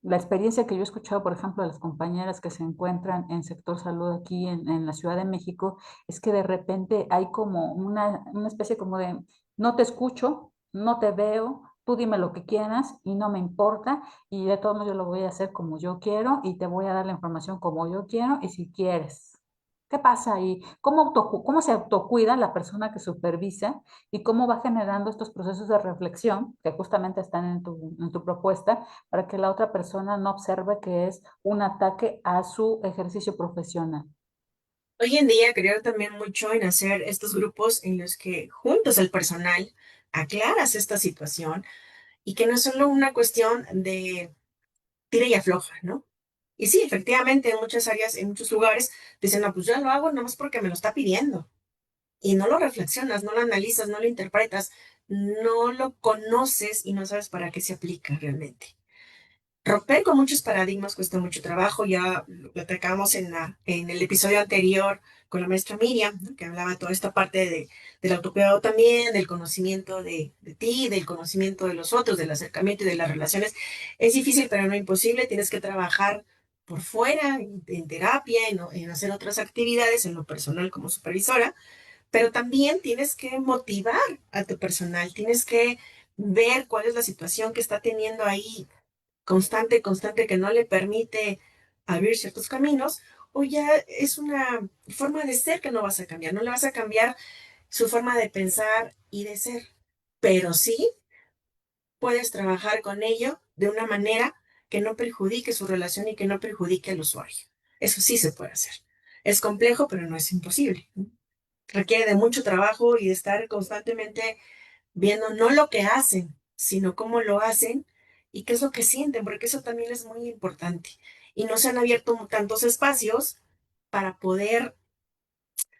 la experiencia que yo he escuchado, por ejemplo, de las compañeras que se encuentran en sector salud aquí en la Ciudad de México, es que de repente hay como una especie como de, no te escucho, no te veo, tú dime lo que quieras y no me importa y de todos modos yo lo voy a hacer como yo quiero y te voy a dar la información como yo quiero y si quieres. ¿Qué pasa ahí? ¿Cómo se autocuida la persona que supervisa y cómo va generando estos procesos de reflexión que justamente están en tu propuesta para que la otra persona no observe que es un ataque a su ejercicio profesional? Hoy en día creo también mucho en hacer estos grupos en los que juntos el personal aclaras esta situación y que no es solo una cuestión de tira y afloja, ¿no? Y sí, efectivamente, en muchas áreas, en muchos lugares, dicen, no, pues yo lo hago nomás porque me lo está pidiendo. Y no lo reflexionas, no lo analizas, no lo interpretas, no lo conoces y no sabes para qué se aplica realmente. Romper con muchos paradigmas cuesta mucho trabajo, ya lo platicamos en el episodio anterior con la maestra Miriam, ¿no? Que hablaba de toda esta parte del autocuidado también, del conocimiento de ti, del conocimiento de los otros, del acercamiento y de las relaciones. Es difícil, pero no imposible, tienes que trabajar por fuera, en terapia, en hacer otras actividades, en lo personal como supervisora, pero también tienes que motivar a tu personal, tienes que ver cuál es la situación que está teniendo ahí constante, constante, que no le permite abrir ciertos caminos, o ya es una forma de ser que no vas a cambiar, no le vas a cambiar su forma de pensar y de ser, pero sí puedes trabajar con ello de una manera que no perjudique su relación y que no perjudique al usuario. Eso sí se puede hacer. Es complejo, pero no es imposible, ¿no? Requiere de mucho trabajo y de estar constantemente viendo no lo que hacen, sino cómo lo hacen y qué es lo que sienten, porque eso también es muy importante. Y no se han abierto tantos espacios para poder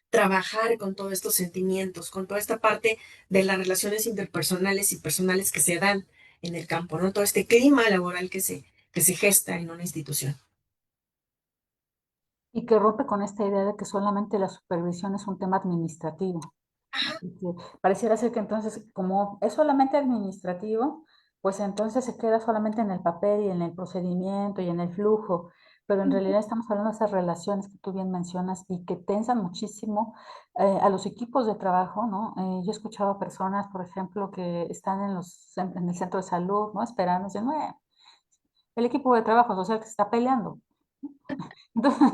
trabajar con todos estos sentimientos, con toda esta parte de las relaciones interpersonales y personales que se dan en el campo, ¿no? Todo este clima laboral que se gesta en una institución. Y que rompe con esta idea de que solamente la supervisión es un tema administrativo. Y que pareciera ser que entonces, como es solamente administrativo, pues entonces se queda solamente en el papel y en el procedimiento y en el flujo, pero en realidad estamos hablando de esas relaciones que tú bien mencionas y que tensan muchísimo a los equipos de trabajo, ¿no? Yo he escuchado a personas, por ejemplo, que están en el centro de salud, ¿no? Esperando, dicen, "Bueno, el equipo de trabajo social que se está peleando. Entonces,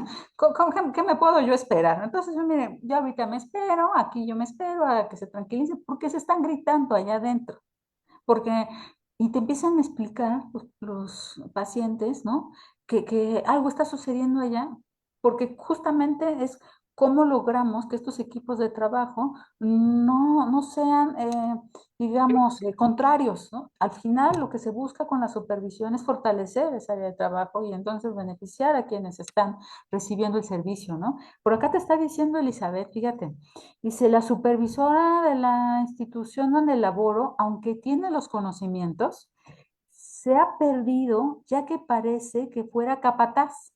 ¿qué me puedo yo esperar? Entonces, mire, yo ahorita me espero, aquí yo me espero a que se tranquilice, porque se están gritando allá adentro. Porque, y te empiezan a explicar los pacientes, ¿no? Que algo está sucediendo allá, porque justamente es cómo logramos que estos equipos de trabajo no sean, digamos, contrarios, ¿no? Al final lo que se busca con la supervisión es fortalecer esa área de trabajo y entonces beneficiar a quienes están recibiendo el servicio, ¿no? Por acá te está diciendo Elizabeth, fíjate, dice, la supervisora de la institución donde laboro, aunque tiene los conocimientos, se ha perdido ya que parece que fuera capataz,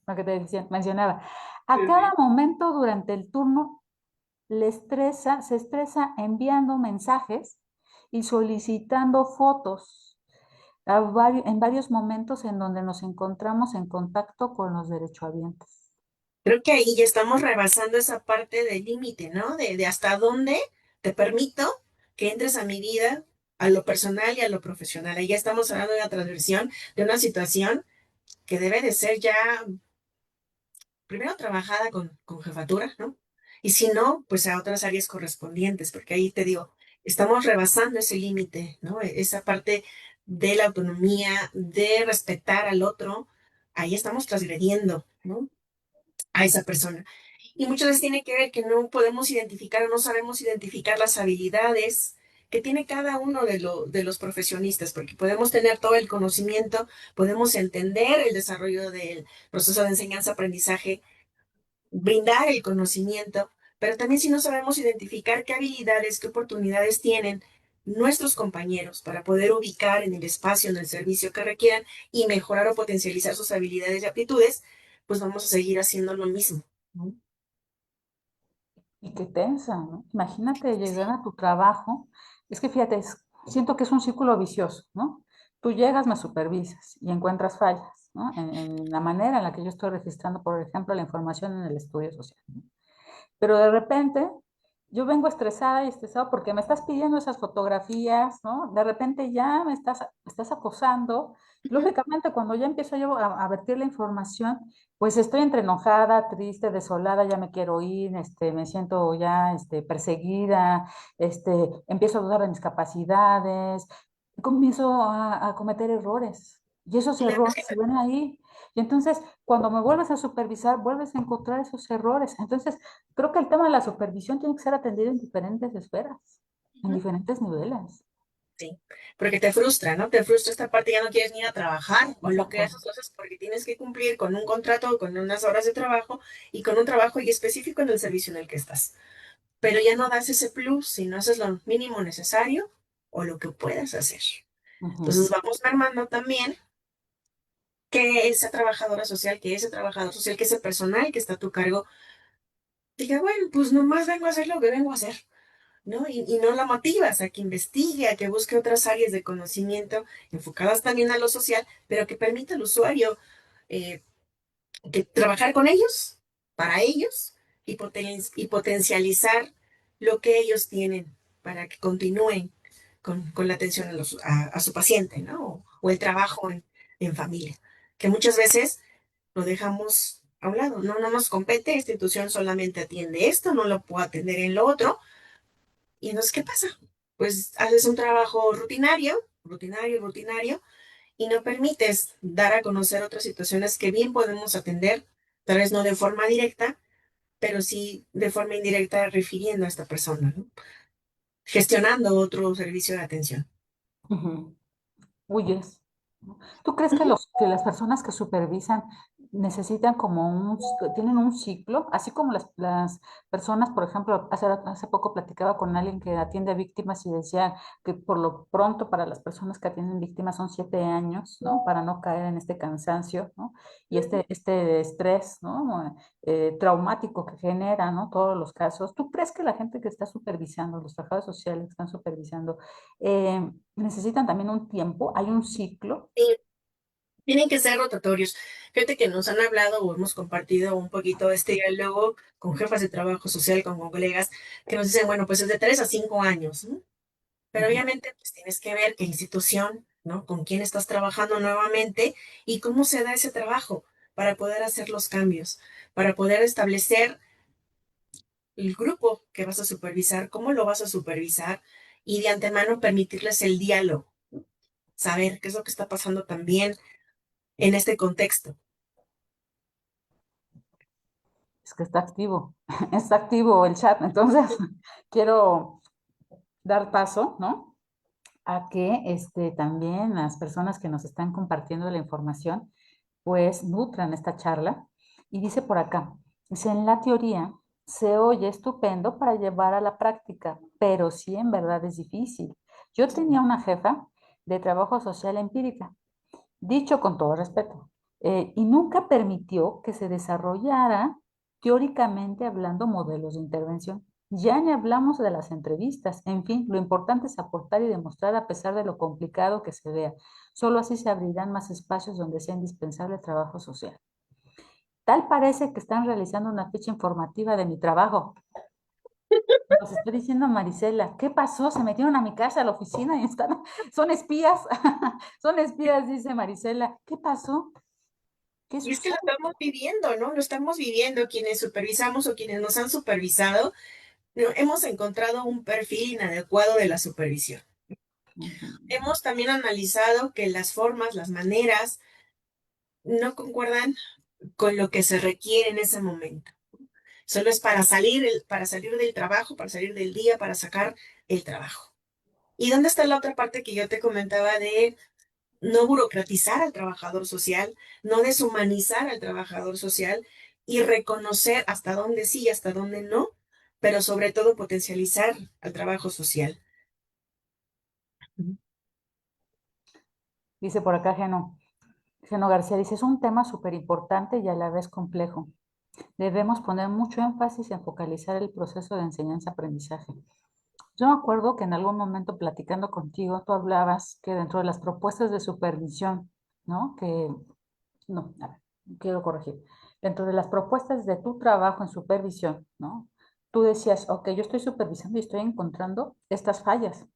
lo que te decía, mencionaba. A cada momento durante el turno se estresa enviando mensajes y solicitando fotos en varios momentos en donde nos encontramos en contacto con los derechohabientes. Creo que ahí ya estamos rebasando esa parte del límite, ¿no? De hasta dónde te permito que entres a mi vida, a lo personal y a lo profesional. Ahí ya estamos hablando de una transversión, de una situación que debe de ser ya primero trabajada con jefatura, ¿no? Y si no, pues a otras áreas correspondientes, porque ahí te digo, estamos rebasando ese límite, ¿no? Esa parte de la autonomía, de respetar al otro, ahí estamos transgrediendo, ¿no? A esa persona. Y muchas veces tiene que ver que no podemos identificar o no sabemos identificar las habilidades que tiene cada uno de los profesionistas, porque podemos tener todo el conocimiento, podemos entender el desarrollo del proceso de enseñanza-aprendizaje, brindar el conocimiento, pero también si no sabemos identificar qué habilidades, qué oportunidades tienen nuestros compañeros para poder ubicar en el espacio, en el servicio que requieran y mejorar o potencializar sus habilidades y aptitudes, pues vamos a seguir haciendo lo mismo, ¿no? Y qué tensa, ¿no? Imagínate llegar Sí. a tu trabajo. Es que fíjate, siento que es un círculo vicioso, ¿no? Tú llegas, me supervisas y encuentras fallas, ¿no? En la manera en la que yo estoy registrando, por ejemplo, la información en el estudio social, ¿no? Pero de repente yo vengo estresada y estresado porque me estás pidiendo esas fotografías, ¿no? De repente ya me estás acosando. Lógicamente, cuando ya empiezo yo a vertir la información, pues estoy entre enojada, triste, desolada, ya me quiero ir, me siento ya perseguida, empiezo a dudar de mis capacidades, comienzo a cometer errores. Y esos Claro, es errores que se ven ahí. Y entonces, cuando me vuelves a supervisar, vuelves a encontrar esos errores. Entonces, creo que el tema de la supervisión tiene que ser atendido en diferentes esferas, en ujú, diferentes niveles. sí, porque te frustra, ¿no? Te frustra esta parte, ya no quieres ni ir a trabajar o lo que Exacto. haces cosas porque tienes que cumplir con un contrato, con unas horas de trabajo y con un trabajo y específico en el servicio en el que estás. Pero ya no das ese plus si no haces lo mínimo necesario o lo que puedas hacer. Ujú. Entonces vamos mermando también que esa trabajadora social, que ese trabajador social, que ese personal que está a tu cargo, diga, bueno, pues nomás vengo a hacer lo que vengo a hacer, ¿no? Y no la motivas a que investigue, a que busque otras áreas de conocimiento enfocadas también a lo social, pero que permita al usuario eh, que trabajar con ellos, para ellos, y potencializar lo que ellos tienen para que continúen con la atención a su paciente, ¿no? O el trabajo en familia, que muchas veces lo dejamos a un lado, no, no nos compete, esta institución solamente atiende esto, no lo puedo atender en lo otro, y entonces, ¿qué pasa? Pues haces un trabajo rutinario, y no permites dar a conocer otras situaciones que bien podemos atender, tal vez no de forma directa, pero sí de forma indirecta refiriendo a esta persona, ¿no? Gestionando otro servicio de atención. Ujú. Huyes. ¿Tú crees que Ujú. que las personas que supervisan necesitan como tienen un ciclo? Así como las personas, por ejemplo, hace poco platicaba con alguien que atiende a víctimas y decía que por lo pronto para las personas que atienden víctimas son 7 años, ¿no? Para no caer en este cansancio, ¿no? Y este estrés, ¿no? Traumático que genera, ¿no? Todos los casos. ¿Tú crees que la gente que está supervisando, los trabajadores sociales que están supervisando, necesitan también un tiempo? ¿Hay un ciclo? Sí, tienen que ser rotatorios. Fíjate que nos han hablado o hemos compartido un poquito este diálogo con jefas de trabajo social, con colegas, que nos dicen, bueno, pues es de 3 a 5 años, ¿no? Pero Ujú. obviamente pues tienes que ver qué institución, ¿no? Con quién estás trabajando nuevamente y cómo se da ese trabajo para poder hacer los cambios, para poder establecer el grupo que vas a supervisar, cómo lo vas a supervisar y de antemano permitirles el diálogo, saber qué es lo que está pasando también en este contexto. Es que está activo, está activo el chat. Entonces, quiero dar paso, ¿no? A que también las personas que nos están compartiendo la información, pues nutran esta charla. Y dice por acá, dice, en la teoría se oye estupendo para llevar a la práctica, pero sí en verdad es difícil. Yo tenía una jefa de trabajo social empírica, dicho con todo respeto, y nunca permitió que se desarrollara teóricamente hablando modelos de intervención. Ya ni hablamos de las entrevistas. En fin, lo importante es aportar y demostrar a pesar de lo complicado que se vea. Solo así se abrirán más espacios donde sea indispensable el trabajo social. Tal parece que están realizando una ficha informativa de mi trabajo. Nos está diciendo Marisela, ¿qué pasó? Se metieron a mi casa, a la oficina y son espías. Son espías, dice Marisela. ¿Qué pasó? ¿Qué Y es que lo sucede? estamos viviendo, ¿no? Lo estamos viviendo quienes supervisamos o quienes nos han supervisado. No, hemos encontrado un perfil inadecuado de la supervisión. Ujú. Hemos también analizado que las formas, las maneras, no concuerdan con lo que se requiere en ese momento. Solo es para salir del trabajo, para salir del día, para sacar el trabajo. ¿Y dónde está la otra parte que yo te comentaba de no burocratizar al trabajador social, no deshumanizar al trabajador social y reconocer hasta dónde sí y hasta dónde no, pero sobre todo potencializar al trabajo social? Dice por acá Geno García, dice, es un tema súper importante y a la vez complejo. Debemos poner mucho énfasis en focalizar el proceso de enseñanza-aprendizaje. Yo me acuerdo que en algún momento platicando contigo, tú hablabas que dentro de las propuestas de supervisión, ¿no? No, a ver, quiero corregir. Dentro de las propuestas de tu trabajo en supervisión, ¿no? Tú decías, ok, yo estoy supervisando y estoy encontrando estas fallas,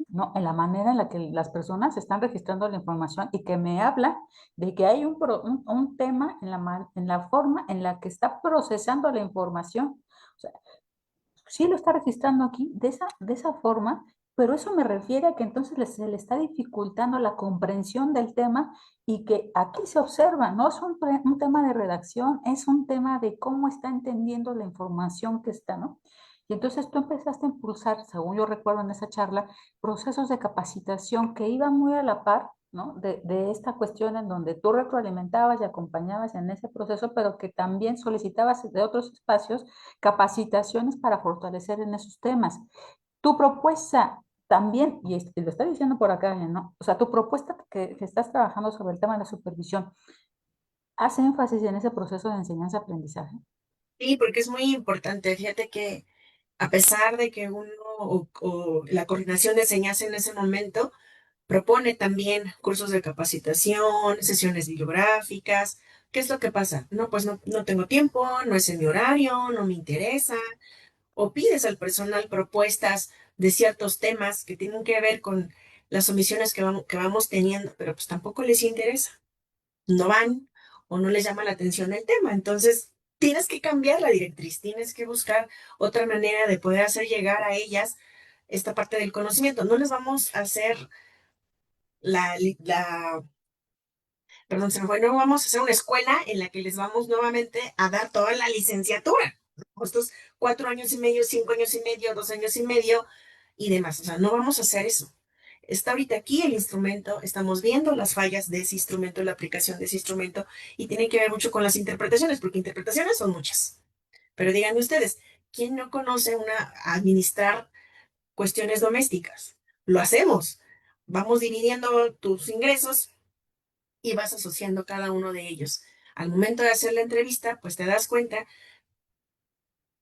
¿no? En la manera en la que las personas están registrando la información y que me habla de que hay un tema en la forma en la que está procesando la información. O sea, sí lo está registrando aquí de esa forma, pero eso me refiere a que entonces se le está dificultando la comprensión del tema y que aquí se observa, no es un tema de redacción, es un tema de cómo está entendiendo la información que está, ¿no? Y entonces tú empezaste a impulsar, según yo recuerdo en esa charla, procesos de capacitación que iban muy a la par, ¿no? De esta cuestión en donde tú retroalimentabas y acompañabas en ese proceso, pero que también solicitabas de otros espacios capacitaciones para fortalecer en esos temas. Tu propuesta también, y lo está diciendo por acá, ¿no? O sea, tu propuesta que estás trabajando sobre el tema de la supervisión, hace énfasis en ese proceso de enseñanza-aprendizaje. Sí, porque es muy importante. Fíjate que a pesar de que uno o la coordinación de enseñanza en ese momento propone también cursos de capacitación, sesiones bibliográficas, ¿qué es lo que pasa? No, pues no tengo tiempo, no es en mi horario, no me interesa. O pides al personal propuestas de ciertos temas que tienen que ver con las omisiones que vamos teniendo, pero pues tampoco les interesa, no van o no les llama la atención el tema. Entonces, tienes que cambiar la directriz, tienes que buscar otra manera de poder hacer llegar a ellas esta parte del conocimiento. No les vamos a hacer la perdón, se me fue, no vamos a hacer una escuela en la que les vamos nuevamente a dar toda la licenciatura, ¿no? Estos 4 años y medio, 5 años y medio, 2 años y medio y demás. O sea, no vamos a hacer eso. Está ahorita aquí el instrumento, estamos viendo las fallas de ese instrumento, la aplicación de ese instrumento, y tiene que ver mucho con las interpretaciones, porque interpretaciones son muchas. Pero díganme ustedes, ¿quién no conoce administrar cuestiones domésticas? Lo hacemos. Vamos dividiendo tus ingresos y vas asociando cada uno de ellos. Al momento de hacer la entrevista, pues te das cuenta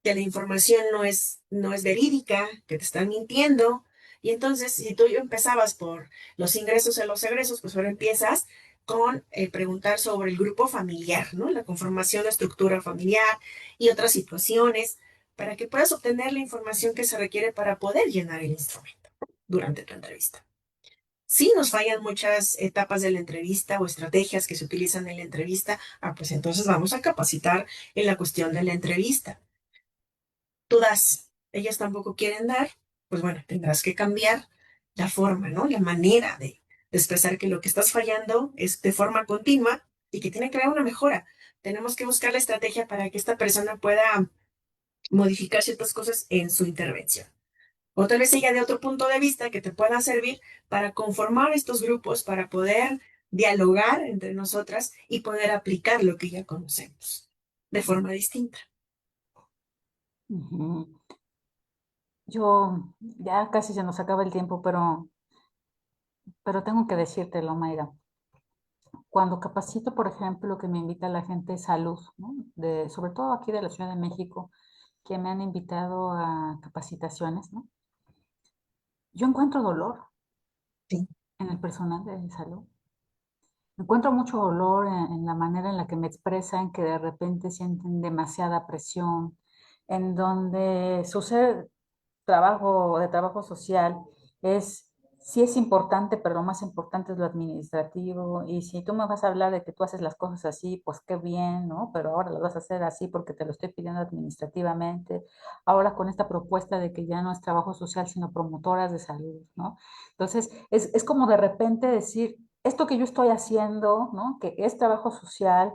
que la información no es verídica, que te están mintiendo. Y entonces, si tú empezabas por los ingresos y los egresos, pues ahora empiezas con preguntar sobre el grupo familiar, ¿no? La conformación, la estructura familiar y otras situaciones, para que puedas obtener la información que se requiere para poder llenar el instrumento durante tu entrevista. Si nos fallan muchas etapas de la entrevista o estrategias que se utilizan en la entrevista, pues entonces vamos a capacitar en la cuestión de la entrevista. Tú das, ellas tampoco quieren dar, pues bueno, tendrás que cambiar la forma, ¿no? La manera de expresar que lo que estás fallando es de forma continua y que tiene que haber una mejora. Tenemos que buscar la estrategia para que esta persona pueda modificar ciertas cosas en su intervención. O tal vez ella de otro punto de vista que te pueda servir para conformar estos grupos, para poder dialogar entre nosotras y poder aplicar lo que ya conocemos de forma distinta. Ujú. Yo, ya casi se nos acaba el tiempo, pero tengo que decírtelo, Mayra. Cuando capacito, por ejemplo, que me invita la gente de salud, ¿no? Sobre todo aquí de la Ciudad de México, que me han invitado a capacitaciones, ¿no? Yo encuentro dolor Sí, en el personal de salud. Encuentro mucho dolor en la manera en la que me expresan, que de repente sienten demasiada presión, en donde su ser de trabajo social es sí es importante, pero lo más importante es lo administrativo. Y si tú me vas a hablar de que tú haces las cosas así, pues qué bien, ¿no? Pero ahora las vas a hacer así porque te lo estoy pidiendo administrativamente. Ahora con esta propuesta de que ya no es trabajo social, sino promotoras de salud, ¿no? Entonces, es como de repente decir, esto que yo estoy haciendo, ¿no? Que es trabajo social,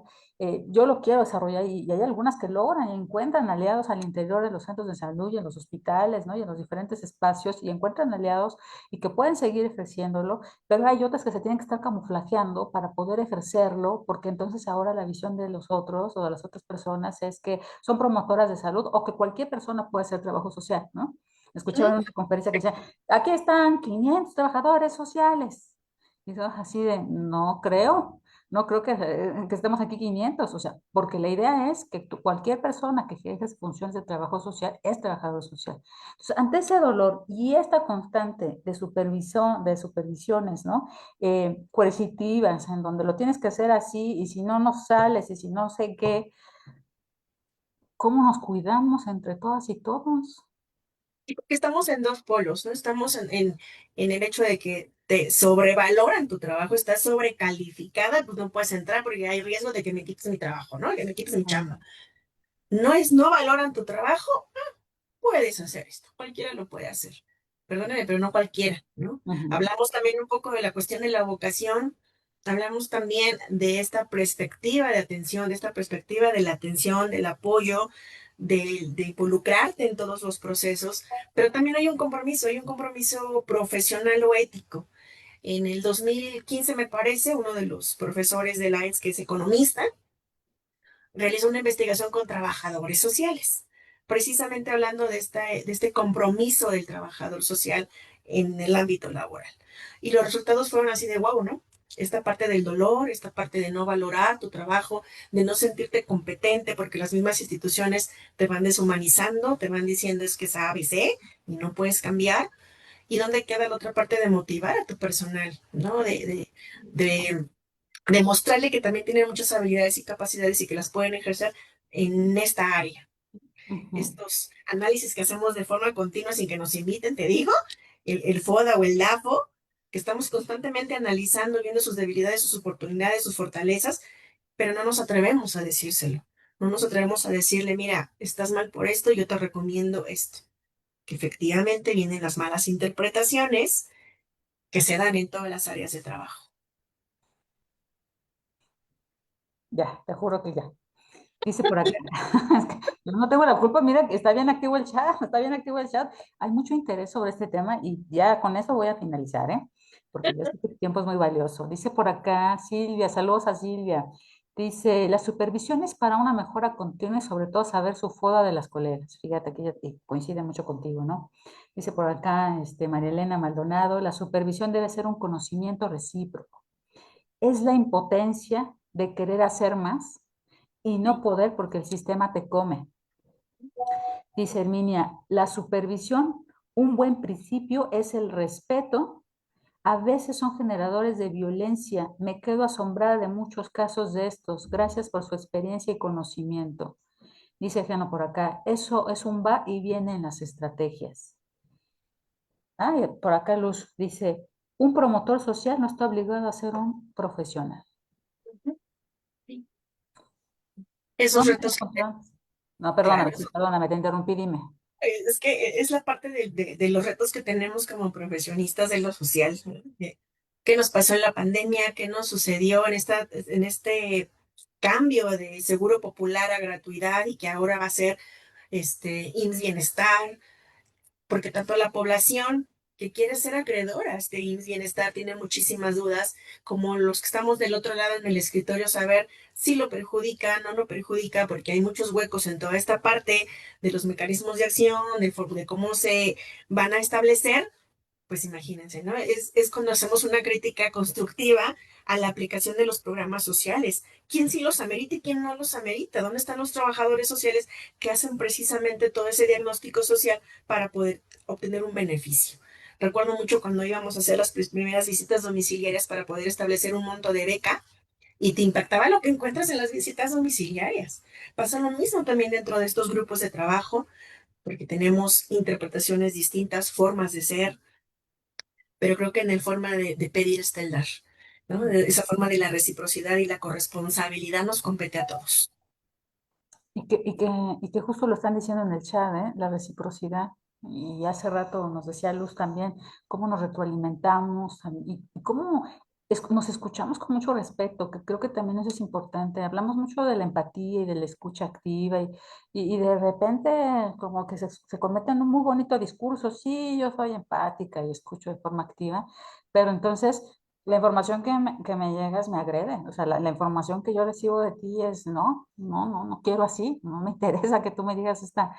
yo lo quiero desarrollar y hay algunas que logran y encuentran aliados al interior de los centros de salud y en los hospitales, ¿no? Y en los diferentes espacios y encuentran aliados y que pueden seguir ejerciéndolo, pero hay otras que se tienen que estar camuflajeando para poder ejercerlo, porque entonces ahora la visión de los otros o de las otras personas es que son promotoras de salud o que cualquier persona puede hacer trabajo social, ¿no? Escuchaba en ¿Mm? una conferencia que decía, aquí están 500 trabajadores sociales. Y yo así de, no creo que estemos aquí 500, o sea, porque la idea es que cualquier persona que ejerce funciones de trabajo social es trabajador social. Entonces, ante ese dolor y esta constante de supervisión, de supervisiones, ¿no? Coercitivas, en donde lo tienes que hacer así, y si no, no sales, y si no sé qué, ¿cómo nos cuidamos entre todas y todos? Y porque estamos en dos polos, ¿no? Estamos en el hecho de que te sobrevaloran tu trabajo, estás sobrecalificada, pues no puedes entrar porque hay riesgo de que me quites mi trabajo, ¿no? Que me quites mi chamba. No valoran tu trabajo, puedes hacer esto, cualquiera lo puede hacer. Perdóname, pero no cualquiera, ¿no? Ujú, Hablamos también un poco de la cuestión de la vocación, hablamos también de esta perspectiva de atención, de esta perspectiva de la atención, del apoyo, de involucrarte en todos los procesos, pero también hay un compromiso profesional o ético. En el 2015, me parece, uno de los profesores de la ETS, que es economista, realizó una investigación con trabajadores sociales, precisamente hablando de este compromiso del trabajador social en el ámbito laboral. Y los resultados fueron así de wow, ¿no? Esta parte del dolor, esta parte de no valorar tu trabajo, de no sentirte competente, porque las mismas instituciones te van deshumanizando, te van diciendo es que sabes, ¿eh? Y no puedes cambiar. ¿Y dónde queda la otra parte de motivar a tu personal, ¿no? De demostrarle que también tienen muchas habilidades y capacidades y que las pueden ejercer en esta área. ujú. Estos análisis que hacemos de forma continua sin que nos inviten, te digo, el FODA o el LAFO, que estamos constantemente analizando, viendo sus debilidades, sus oportunidades, sus fortalezas, pero no nos atrevemos a decírselo. No nos atrevemos a decirle, mira, estás mal por esto, yo te recomiendo esto. Que efectivamente vienen las malas interpretaciones que se dan en todas las áreas de trabajo. Ya, te juro que ya. Dice por acá, es que yo no tengo la culpa, mira, que está bien activo el chat, está bien activo el chat. Hay mucho interés sobre este tema y ya con eso voy a finalizar, ¿eh? Porque yo sé que el tiempo es muy valioso. Dice por acá Silvia, saludos a Silvia. Dice, la supervisión es para una mejora continua y sobre todo saber su foda de las colegas. Fíjate que ella coincide mucho contigo, ¿no? Dice por acá, María Elena Maldonado, la supervisión debe ser un conocimiento recíproco. Es la impotencia de querer hacer más y no poder porque el sistema te come. Dice Herminia, la supervisión, un buen principio es el respeto. A veces son generadores de violencia. Me quedo asombrada de muchos casos de estos. Gracias por su experiencia y conocimiento. Dice Jano por acá, eso es un va y viene en las estrategias. Ah, y por acá Luz dice, un promotor social no está obligado a ser un profesional. Esos ¿Dónde retos, encontramos? No, claro, perdóname, te interrumpí, dime. es que es la parte de los retos que tenemos como profesionistas de lo social, ¿no? ¿Qué nos pasó en la pandemia? ¿Qué nos sucedió en este cambio de seguro popular a gratuidad y que ahora va a ser IMSS Bienestar? Porque tanto la población que quiere ser acreedora a este IMSS Bienestar tiene muchísimas dudas, como los que estamos del otro lado en el escritorio, saber si lo perjudica, no lo perjudica, porque hay muchos huecos en toda esta parte de los mecanismos de acción, de cómo se van a establecer. Pues imagínense, ¿no? Es cuando hacemos una crítica constructiva a la aplicación de los programas sociales. ¿Quién sí los amerita y quién no los amerita? ¿Dónde están los trabajadores sociales que hacen precisamente todo ese diagnóstico social para poder obtener un beneficio? Recuerdo mucho cuando íbamos a hacer las primeras visitas domiciliarias para poder establecer un monto de beca y te impactaba lo que encuentras en las visitas domiciliarias. Pasa lo mismo también dentro de estos grupos de trabajo, porque tenemos interpretaciones distintas, formas de ser, pero creo que en el forma de pedir está el dar, ¿no? Esa forma de la reciprocidad y la corresponsabilidad nos compete a todos. Y que justo lo están diciendo en el chat, ¿eh? La reciprocidad. Y hace rato nos decía Luz también, cómo nos retroalimentamos y cómo nos escuchamos con mucho respeto, que creo que también eso es importante. Hablamos mucho de la empatía y de la escucha activa y de repente como que se convierte en un muy bonito discurso. Sí, yo soy empática y escucho de forma activa, pero entonces la información que me llegas me agrede, o sea, la información que yo recibo de ti es no quiero así, no me interesa que tú me digas esta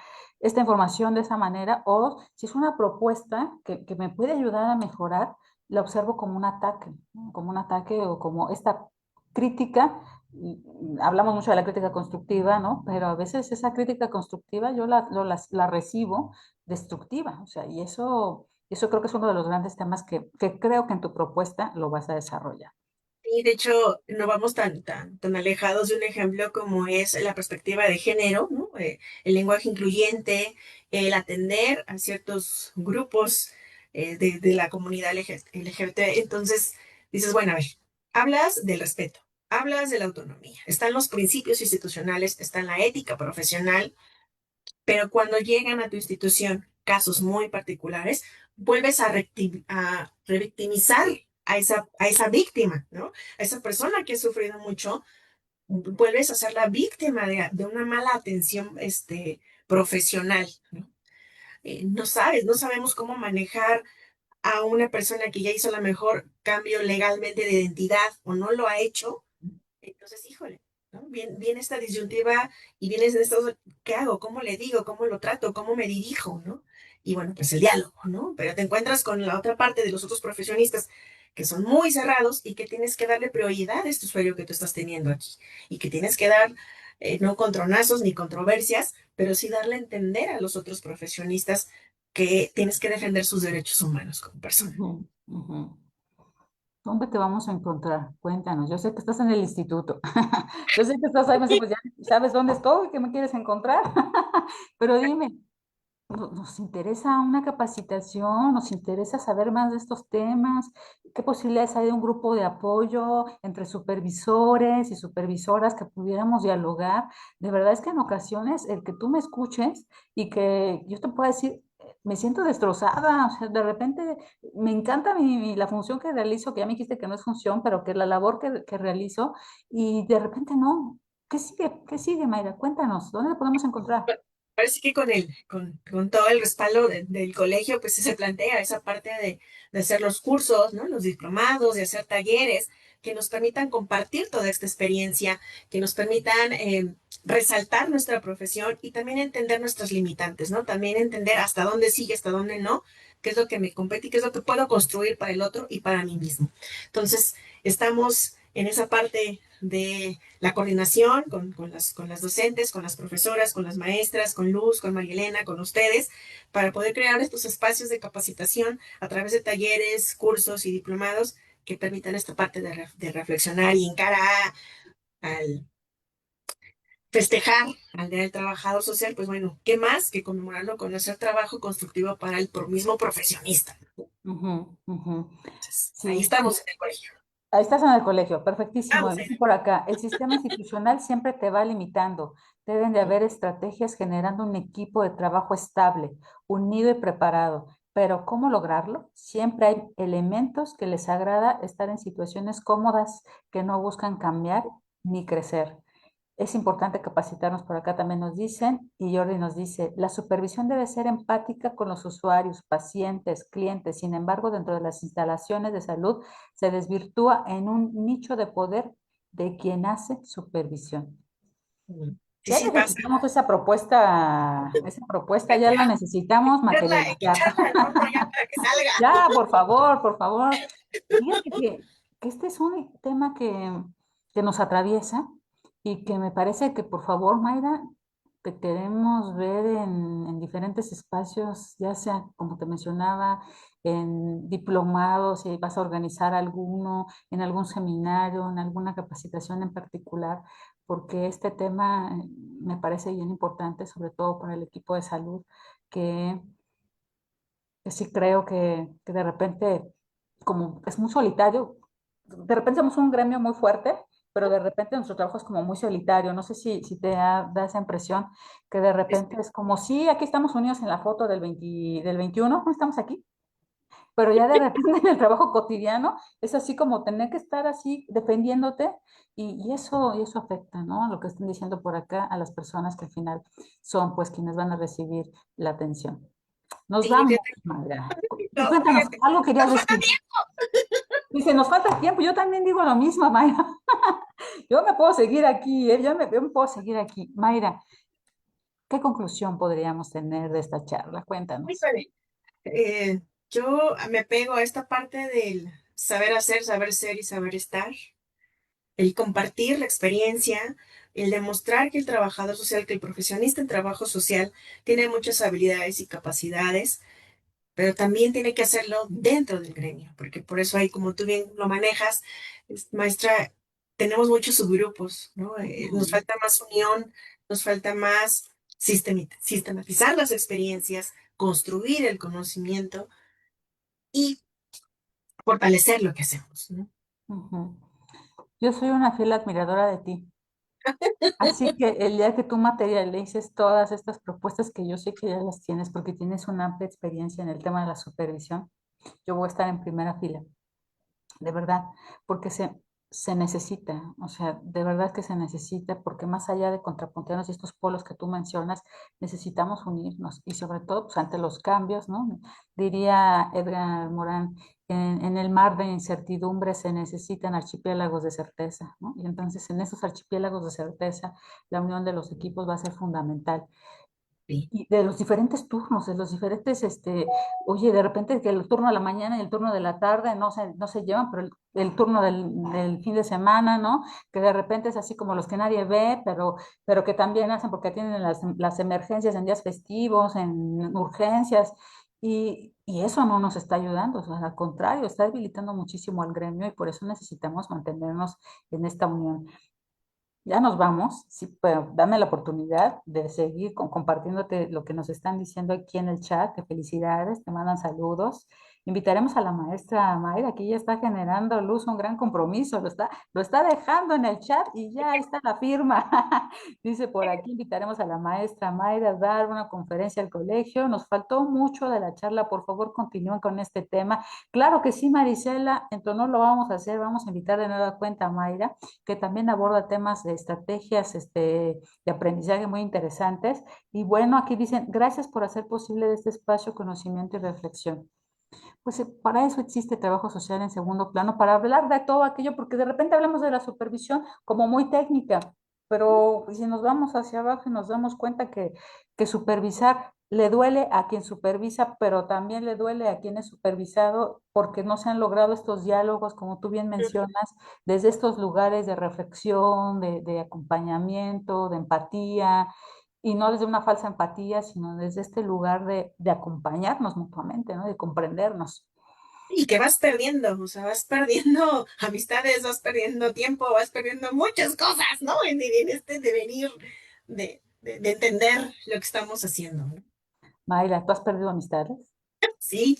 información de esa manera, o si es una propuesta que me puede ayudar a mejorar, la observo como un ataque, ¿no? Como un ataque o como esta crítica, hablamos mucho de la crítica constructiva, ¿no? Pero a veces esa crítica constructiva yo la recibo destructiva, o sea, y eso creo que es uno de los grandes temas que creo que en tu propuesta lo vas a desarrollar. Y de hecho, no vamos tan alejados de un ejemplo como es la perspectiva de género, ¿no? El lenguaje incluyente, el atender a ciertos grupos de la comunidad LGBT. Entonces, dices, bueno, a ver, hablas del respeto, hablas de la autonomía, están los principios institucionales, está la ética profesional, pero cuando llegan a tu institución casos muy particulares, vuelves a revictimizar a esa víctima, ¿no? A esa persona que ha sufrido mucho, vuelves a ser la víctima de una mala atención profesional, ¿no? No sabemos cómo manejar a una persona que ya hizo la mejor cambio legalmente de identidad o no lo ha hecho. Entonces, híjole, ¿no? Viene esta disyuntiva y vienes de esto, ¿qué hago? ¿Cómo le digo? ¿Cómo lo trato? ¿Cómo me dirijo? ¿No? Y bueno, pues el diálogo, ¿no? Pero te encuentras con la otra parte de los otros profesionistas que son muy cerrados y que tienes que darle prioridad a este usuario que tú estás teniendo aquí y que tienes que dar, no contronazos ni controversias, pero sí darle a entender a los otros profesionistas que tienes que defender sus derechos humanos como persona. Ujú, ujú. ¿Dónde te vamos a encontrar? Cuéntanos. Yo sé que estás en el instituto. Yo sé que estás ahí, me dice, pues ya sabes dónde estoy, que me quieres encontrar. Pero dime, nos interesa una capacitación, nos interesa saber más de estos temas, qué posibilidades hay de un grupo de apoyo entre supervisores y supervisoras que pudiéramos dialogar. De verdad es que en ocasiones el que tú me escuches y que yo te pueda decir, me siento destrozada, o sea, de repente me encanta la función que realizo, que ya me dijiste que no es función, pero que la labor que realizo, y de repente no. ¿Qué sigue? ¿Qué sigue, Mayra? Cuéntanos, ¿dónde la podemos encontrar? Parece que con todo el respaldo del colegio, pues se plantea esa parte de hacer los cursos, ¿no? Los diplomados, de hacer talleres que nos permitan compartir toda esta experiencia, que nos permitan resaltar nuestra profesión y también entender nuestras limitantes, ¿no? También entender hasta dónde sigue, hasta dónde no, qué es lo que me compete y qué es lo que puedo construir para el otro y para mí mismo. Entonces, estamos en esa parte de la coordinación con las docentes, con las profesoras, con las maestras, con Luz, con María Elena, con ustedes, para poder crear estos espacios de capacitación a través de talleres, cursos y diplomados que permitan esta parte de reflexionar y encara al festejar al Día del Trabajador Social, pues bueno, ¿qué más que conmemorarlo con hacer trabajo constructivo para el mismo profesionista? Ujú, ujú. Entonces, ahí Sí, estamos en el colegio. ahí estás en el colegio, perfectísimo. Vamos, Dice por acá, el sistema institucional siempre te va limitando. Deben de haber estrategias generando un equipo de trabajo estable, unido y preparado. Pero ¿cómo lograrlo? Siempre hay elementos que les agrada estar en situaciones cómodas, que no buscan cambiar ni crecer. Es importante capacitarnos, por acá también nos dicen, y Jordi nos dice, la supervisión debe ser empática con los usuarios, pacientes, clientes. Sin embargo, dentro de las instalaciones de salud se desvirtúa en un nicho de poder de quien hace supervisión. sí, Ya sí pasa. necesitamos esa propuesta ya la necesitamos Hay que materializar. echarla al horno ya para que salga. Ya, por favor, por favor. Fíjate que este es un tema que nos atraviesa y que me parece que, por favor, Mayra, te queremos ver en diferentes espacios, ya sea, como te mencionaba, en diplomados, si vas a organizar alguno, en algún seminario, en alguna capacitación en particular, porque este tema me parece bien importante, sobre todo para el equipo de salud, que, que sí creo que de repente como es muy solitario, de repente somos un gremio muy fuerte, pero de repente nuestro trabajo es como muy solitario. No sé si te da esa impresión que de repente es como, sí, aquí estamos unidos en la foto del 21, no estamos aquí, pero ya de repente en el trabajo cotidiano es así como tener que estar así defendiéndote y eso afecta, ¿no? Lo que están diciendo por acá a las personas que al final son pues quienes van a recibir la atención. Nos Sí, vamos, fíjate, Mayra. no, Cuéntanos, fíjate, algo querías nos falta decir. Dice, nos falta tiempo. Yo también digo lo mismo, Mayra. Yo me puedo seguir aquí, ¿eh? Yo me puedo seguir aquí. Mayra, ¿qué conclusión podríamos tener de esta charla? Cuéntanos. tiempo. Yo me pego a esta parte del saber hacer, saber ser y saber estar, el compartir la experiencia, el demostrar que el trabajador social, que el profesionista en trabajo social tiene muchas habilidades y capacidades, pero también tiene que hacerlo dentro del gremio, porque por eso ahí, como tú bien lo manejas, maestra, tenemos muchos subgrupos, ¿no? Nos Ujú, falta más unión, nos falta más sistematizar las experiencias, construir el conocimiento y fortalecer lo que hacemos, ¿no? ujú. Yo soy una fiel admiradora de ti. Así que el día que tú materialices todas estas propuestas que yo sé que ya las tienes porque tienes una amplia experiencia en el tema de la supervisión, yo voy a estar en primera fila. De verdad, porque se necesita, o sea, de verdad que se necesita, porque más allá de contrapuntearnos y estos polos que tú mencionas, necesitamos unirnos y sobre todo pues, ante los cambios, ¿no? Diría Edgar Morán, en el mar de incertidumbre se necesitan archipiélagos de certeza, ¿no? Y entonces en esos archipiélagos de certeza, la unión de los equipos va a ser fundamental Sí. y de los diferentes turnos, de los diferentes, oye, de repente que el turno de la mañana y el turno de la tarde no se llevan, pero el turno del fin de semana, ¿no? Que de repente es así como los que nadie ve, pero que también hacen porque tienen las emergencias en días festivos, en urgencias, y eso no nos está ayudando, o sea, al contrario, está debilitando muchísimo al gremio y por eso necesitamos mantenernos en esta unión. Ya nos vamos, sí, pero dame la oportunidad de seguir compartiéndote lo que nos están diciendo aquí en el chat. Te felicidades, te mandan saludos. Invitaremos a la maestra Mayra, que ya está generando luz, un gran compromiso, lo está dejando en el chat y ya está la firma. Dice por aquí, invitaremos a la maestra Mayra a dar una conferencia al colegio. Nos faltó mucho de la charla, por favor, continúen con este tema. Claro que sí, Marisela, entonces no lo vamos a hacer, vamos a invitar de nueva cuenta a Mayra que también aborda temas de estrategias de aprendizaje muy interesantes. Y bueno, aquí dicen, gracias por hacer posible de este espacio conocimiento y reflexión. Pues para eso existe trabajo social en segundo plano, para hablar de todo aquello, porque de repente hablamos de la supervisión como muy técnica, pero si nos vamos hacia abajo y nos damos cuenta que supervisar le duele a quien supervisa, pero también le duele a quien es supervisado porque no se han logrado estos diálogos, como tú bien mencionas, desde estos lugares de reflexión, de acompañamiento, de empatía, y no desde una falsa empatía, sino desde este lugar de acompañarnos mutuamente, ¿no? De comprendernos. Y que vas perdiendo, o sea, vas perdiendo amistades, vas perdiendo tiempo, vas perdiendo muchas cosas, ¿no? En este devenir de entender lo que estamos haciendo, ¿no? Mayra, ¿tú has perdido amistades? Sí,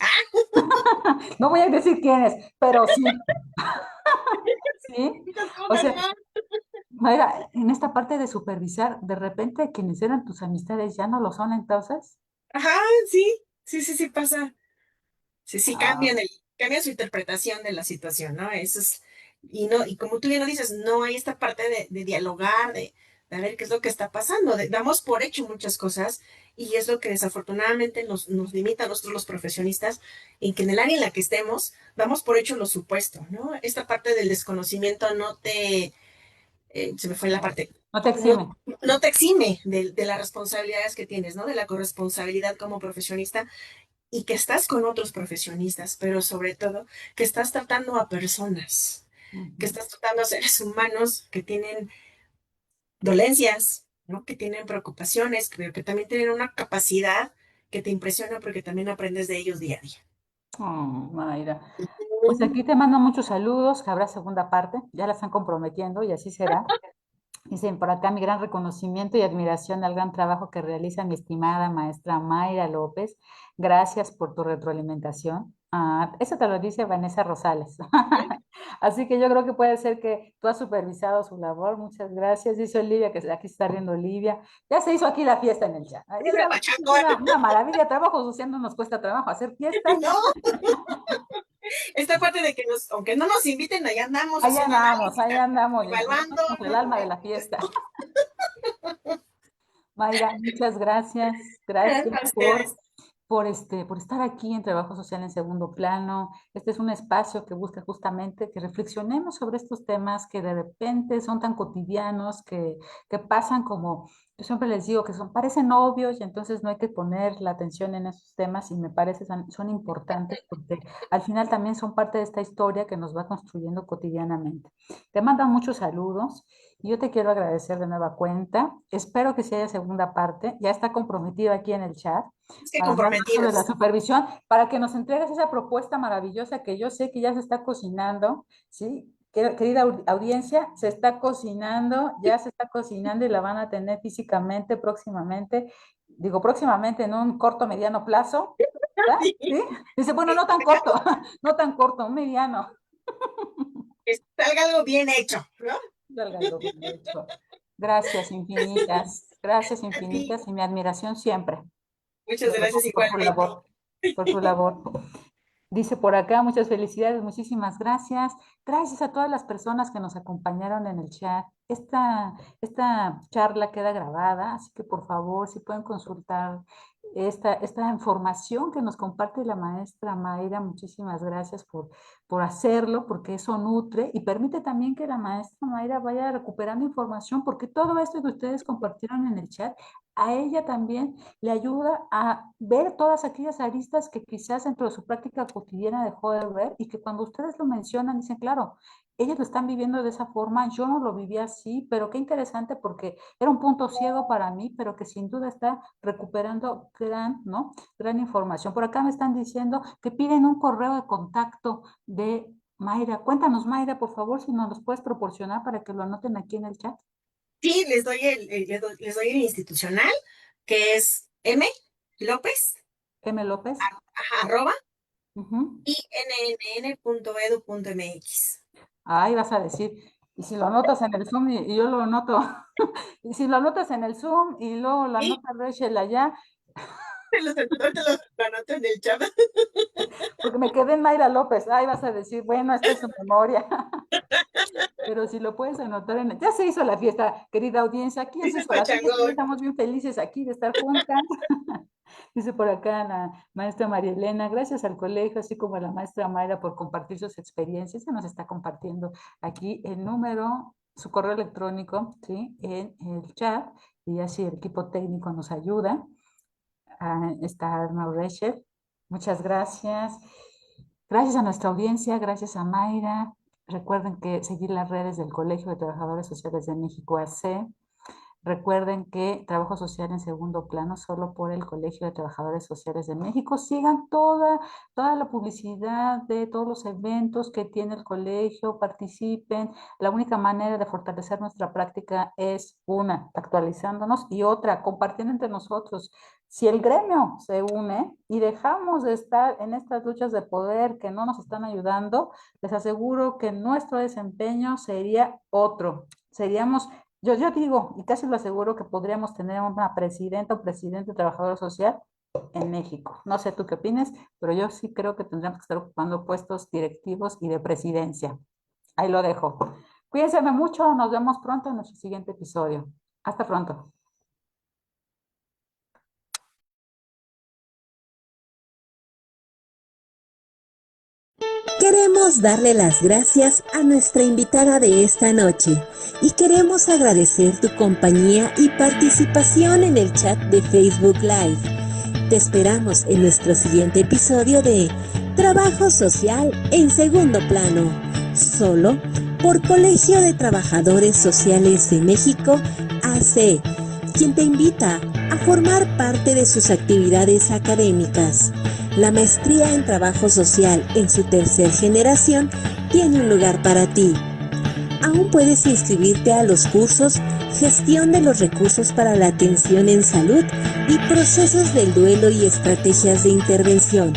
No voy a decir quiénes, pero sí, sí. muchas O cosas, sea, ¿no? Mayra, en esta parte de supervisar, de repente quienes eran tus amistades ya no lo son entonces. Ajá, sí, sí, sí, sí pasa. Sí, sí, Ah, cambia su interpretación de la situación, ¿no? Eso es, y no, y como tú bien lo dices, no hay esta parte de dialogar, de ver qué es lo que está pasando. Damos por hecho muchas cosas, y es lo que desafortunadamente nos limita a nosotros los profesionistas, en que en el área en la que estemos, damos por hecho lo supuesto, ¿no? Esta parte del desconocimiento se me fue la parte, no te no, exime. no te exime de las responsabilidades que tienes, ¿no? De la corresponsabilidad como profesionista y que estás con otros profesionistas, pero sobre todo que estás tratando a personas, que Ujú. estás tratando a seres humanos que tienen dolencias, ¿no? Que tienen preocupaciones, pero que también tienen una capacidad que te impresiona porque también aprendes de ellos día a día. Oh, Mayra. Pues Mm. aquí te mando muchos saludos, que habrá segunda parte, ya la están comprometiendo y así será. Dicen por acá mi gran reconocimiento y admiración al gran trabajo que realiza mi estimada maestra Mayra López. Gracias por tu retroalimentación. Ah, eso te lo dice Vanessa Rosales. Así que yo creo que puede ser que tú has supervisado su labor. Muchas gracias. Dice Olivia, que aquí se está riendo Olivia. Ya se hizo aquí la fiesta en el chat. Sí, Ya me sabes, es machacó. una maravilla. Trabajo social no nos cuesta trabajo hacer fiestas. No, esta parte de que aunque no nos inviten, allá andamos haciendo análisis, Ahí andamos. Y evaluando, somos el ¿no? alma de la fiesta. Mayra, muchas gracias. Gracias A ustedes. por estar aquí en Trabajo Social en Segundo Plano. Este es un espacio que busca justamente que reflexionemos sobre estos temas que de repente son tan cotidianos, que pasan como, yo siempre les digo que parecen obvios y entonces no hay que poner la atención en esos temas y me parece son importantes porque al final también son parte de esta historia que nos va construyendo cotidianamente. Te mandan muchos saludos. Y yo te quiero agradecer de nueva cuenta. Espero que si haya segunda parte. Ya está comprometido aquí en el chat Es que para hablar sobre la comprometidos. supervisión, para que nos entregues esa propuesta maravillosa que yo sé que ya se está cocinando, ¿sí? Querida audiencia, se está cocinando, ya se está cocinando y la van a tener físicamente próximamente, digo próximamente en un corto mediano plazo, ¿verdad? ¿Sí? Dice, bueno, no tan corto, no tan corto, un mediano. Que salga algo bien hecho, ¿no? Salga algo bien hecho. Gracias A ti. infinitas y mi admiración siempre, Muchas de verdad, gracias por tu igualmente. labor, por tu labor. Dice por acá, muchas felicidades, muchísimas gracias. Gracias a todas las personas que nos acompañaron en el chat. Esta charla queda grabada, así que por favor, si pueden consultar esta información que nos comparte la maestra Mayra, muchísimas gracias por hacerlo, porque eso nutre y permite también que la maestra Mayra vaya recuperando información, porque todo esto que ustedes compartieron en el chat, a ella también le ayuda a ver todas aquellas aristas que quizás dentro de su práctica cotidiana dejó de ver y que cuando ustedes lo mencionan dicen, claro, ellos lo están viviendo de esa forma, yo no lo viví así, pero qué interesante porque era un punto ciego para mí, pero que sin duda está recuperando ¿no? Gran información. Por acá me están diciendo que piden un correo de contacto de Mayra. Cuéntanos, Mayra, por favor, si nos los puedes proporcionar para que lo anoten aquí en el chat. Sí, les doy el institucional, que es M López, M. López. ajá, arroba, Ujú. innn.edu.mx. Ahí vas a decir, y si lo anotas en el Zoom y yo lo anoto, y si lo anotas en el Zoom y luego lo Sí, anota Rachel allá, lo anoto en el chat. porque me quedé en Mayra López, ahí vas a decir, bueno, esta es su memoria, pero si lo puedes anotar en ya se hizo la fiesta, querida audiencia, aquí ya se Dice el hizo la fiesta, ya pachangón. estamos bien felices aquí de estar juntas. Dice por acá la maestra María Elena, gracias al colegio, así como a la maestra Mayra por compartir sus experiencias. Se nos está compartiendo aquí el número, su correo electrónico, ¿sí? En el chat, y así el equipo técnico nos ayuda. Está Arma Rachel. Muchas gracias. Gracias a nuestra audiencia, gracias a Mayra. Recuerden que seguir las redes del Colegio de Trabajadores Sociales de México AC. Recuerden que Trabajo Social en Segundo Plano solo por el Colegio de Trabajadores Sociales de México. Sigan toda la publicidad de todos los eventos que tiene el colegio, participen. La única manera de fortalecer nuestra práctica es una, actualizándonos y otra, compartiendo entre nosotros. Si el gremio se une y dejamos de estar en estas luchas de poder que no nos están ayudando, les aseguro que nuestro desempeño sería otro. Seríamos yo digo, y casi lo aseguro, que podríamos tener una presidenta o presidente trabajador social en México. No sé tú qué opinas, pero yo sí creo que tendríamos que estar ocupando puestos directivos y de presidencia. Ahí lo dejo. Cuídense mucho, nos vemos pronto en nuestro siguiente episodio. Hasta pronto. Queremos darle las gracias a nuestra invitada de esta noche y queremos agradecer tu compañía y participación en el chat de Facebook Live. Te esperamos en nuestro siguiente episodio de Trabajo Social en Segundo Plano, solo por Colegio de Trabajadores Sociales de México, AC, quien te invita a formar parte de sus actividades académicas. La maestría en Trabajo Social en su tercer generación tiene un lugar para ti. Aún puedes inscribirte a los cursos Gestión de los Recursos para la Atención en Salud y Procesos del Duelo y Estrategias de Intervención.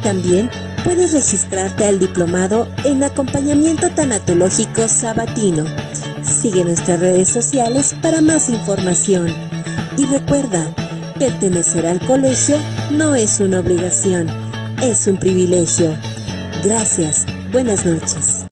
También puedes registrarte al diplomado en acompañamiento tanatológico sabatino. Sigue nuestras redes sociales para más información. Y recuerda, pertenecer al colegio no es una obligación, es un privilegio. Gracias. Buenas noches.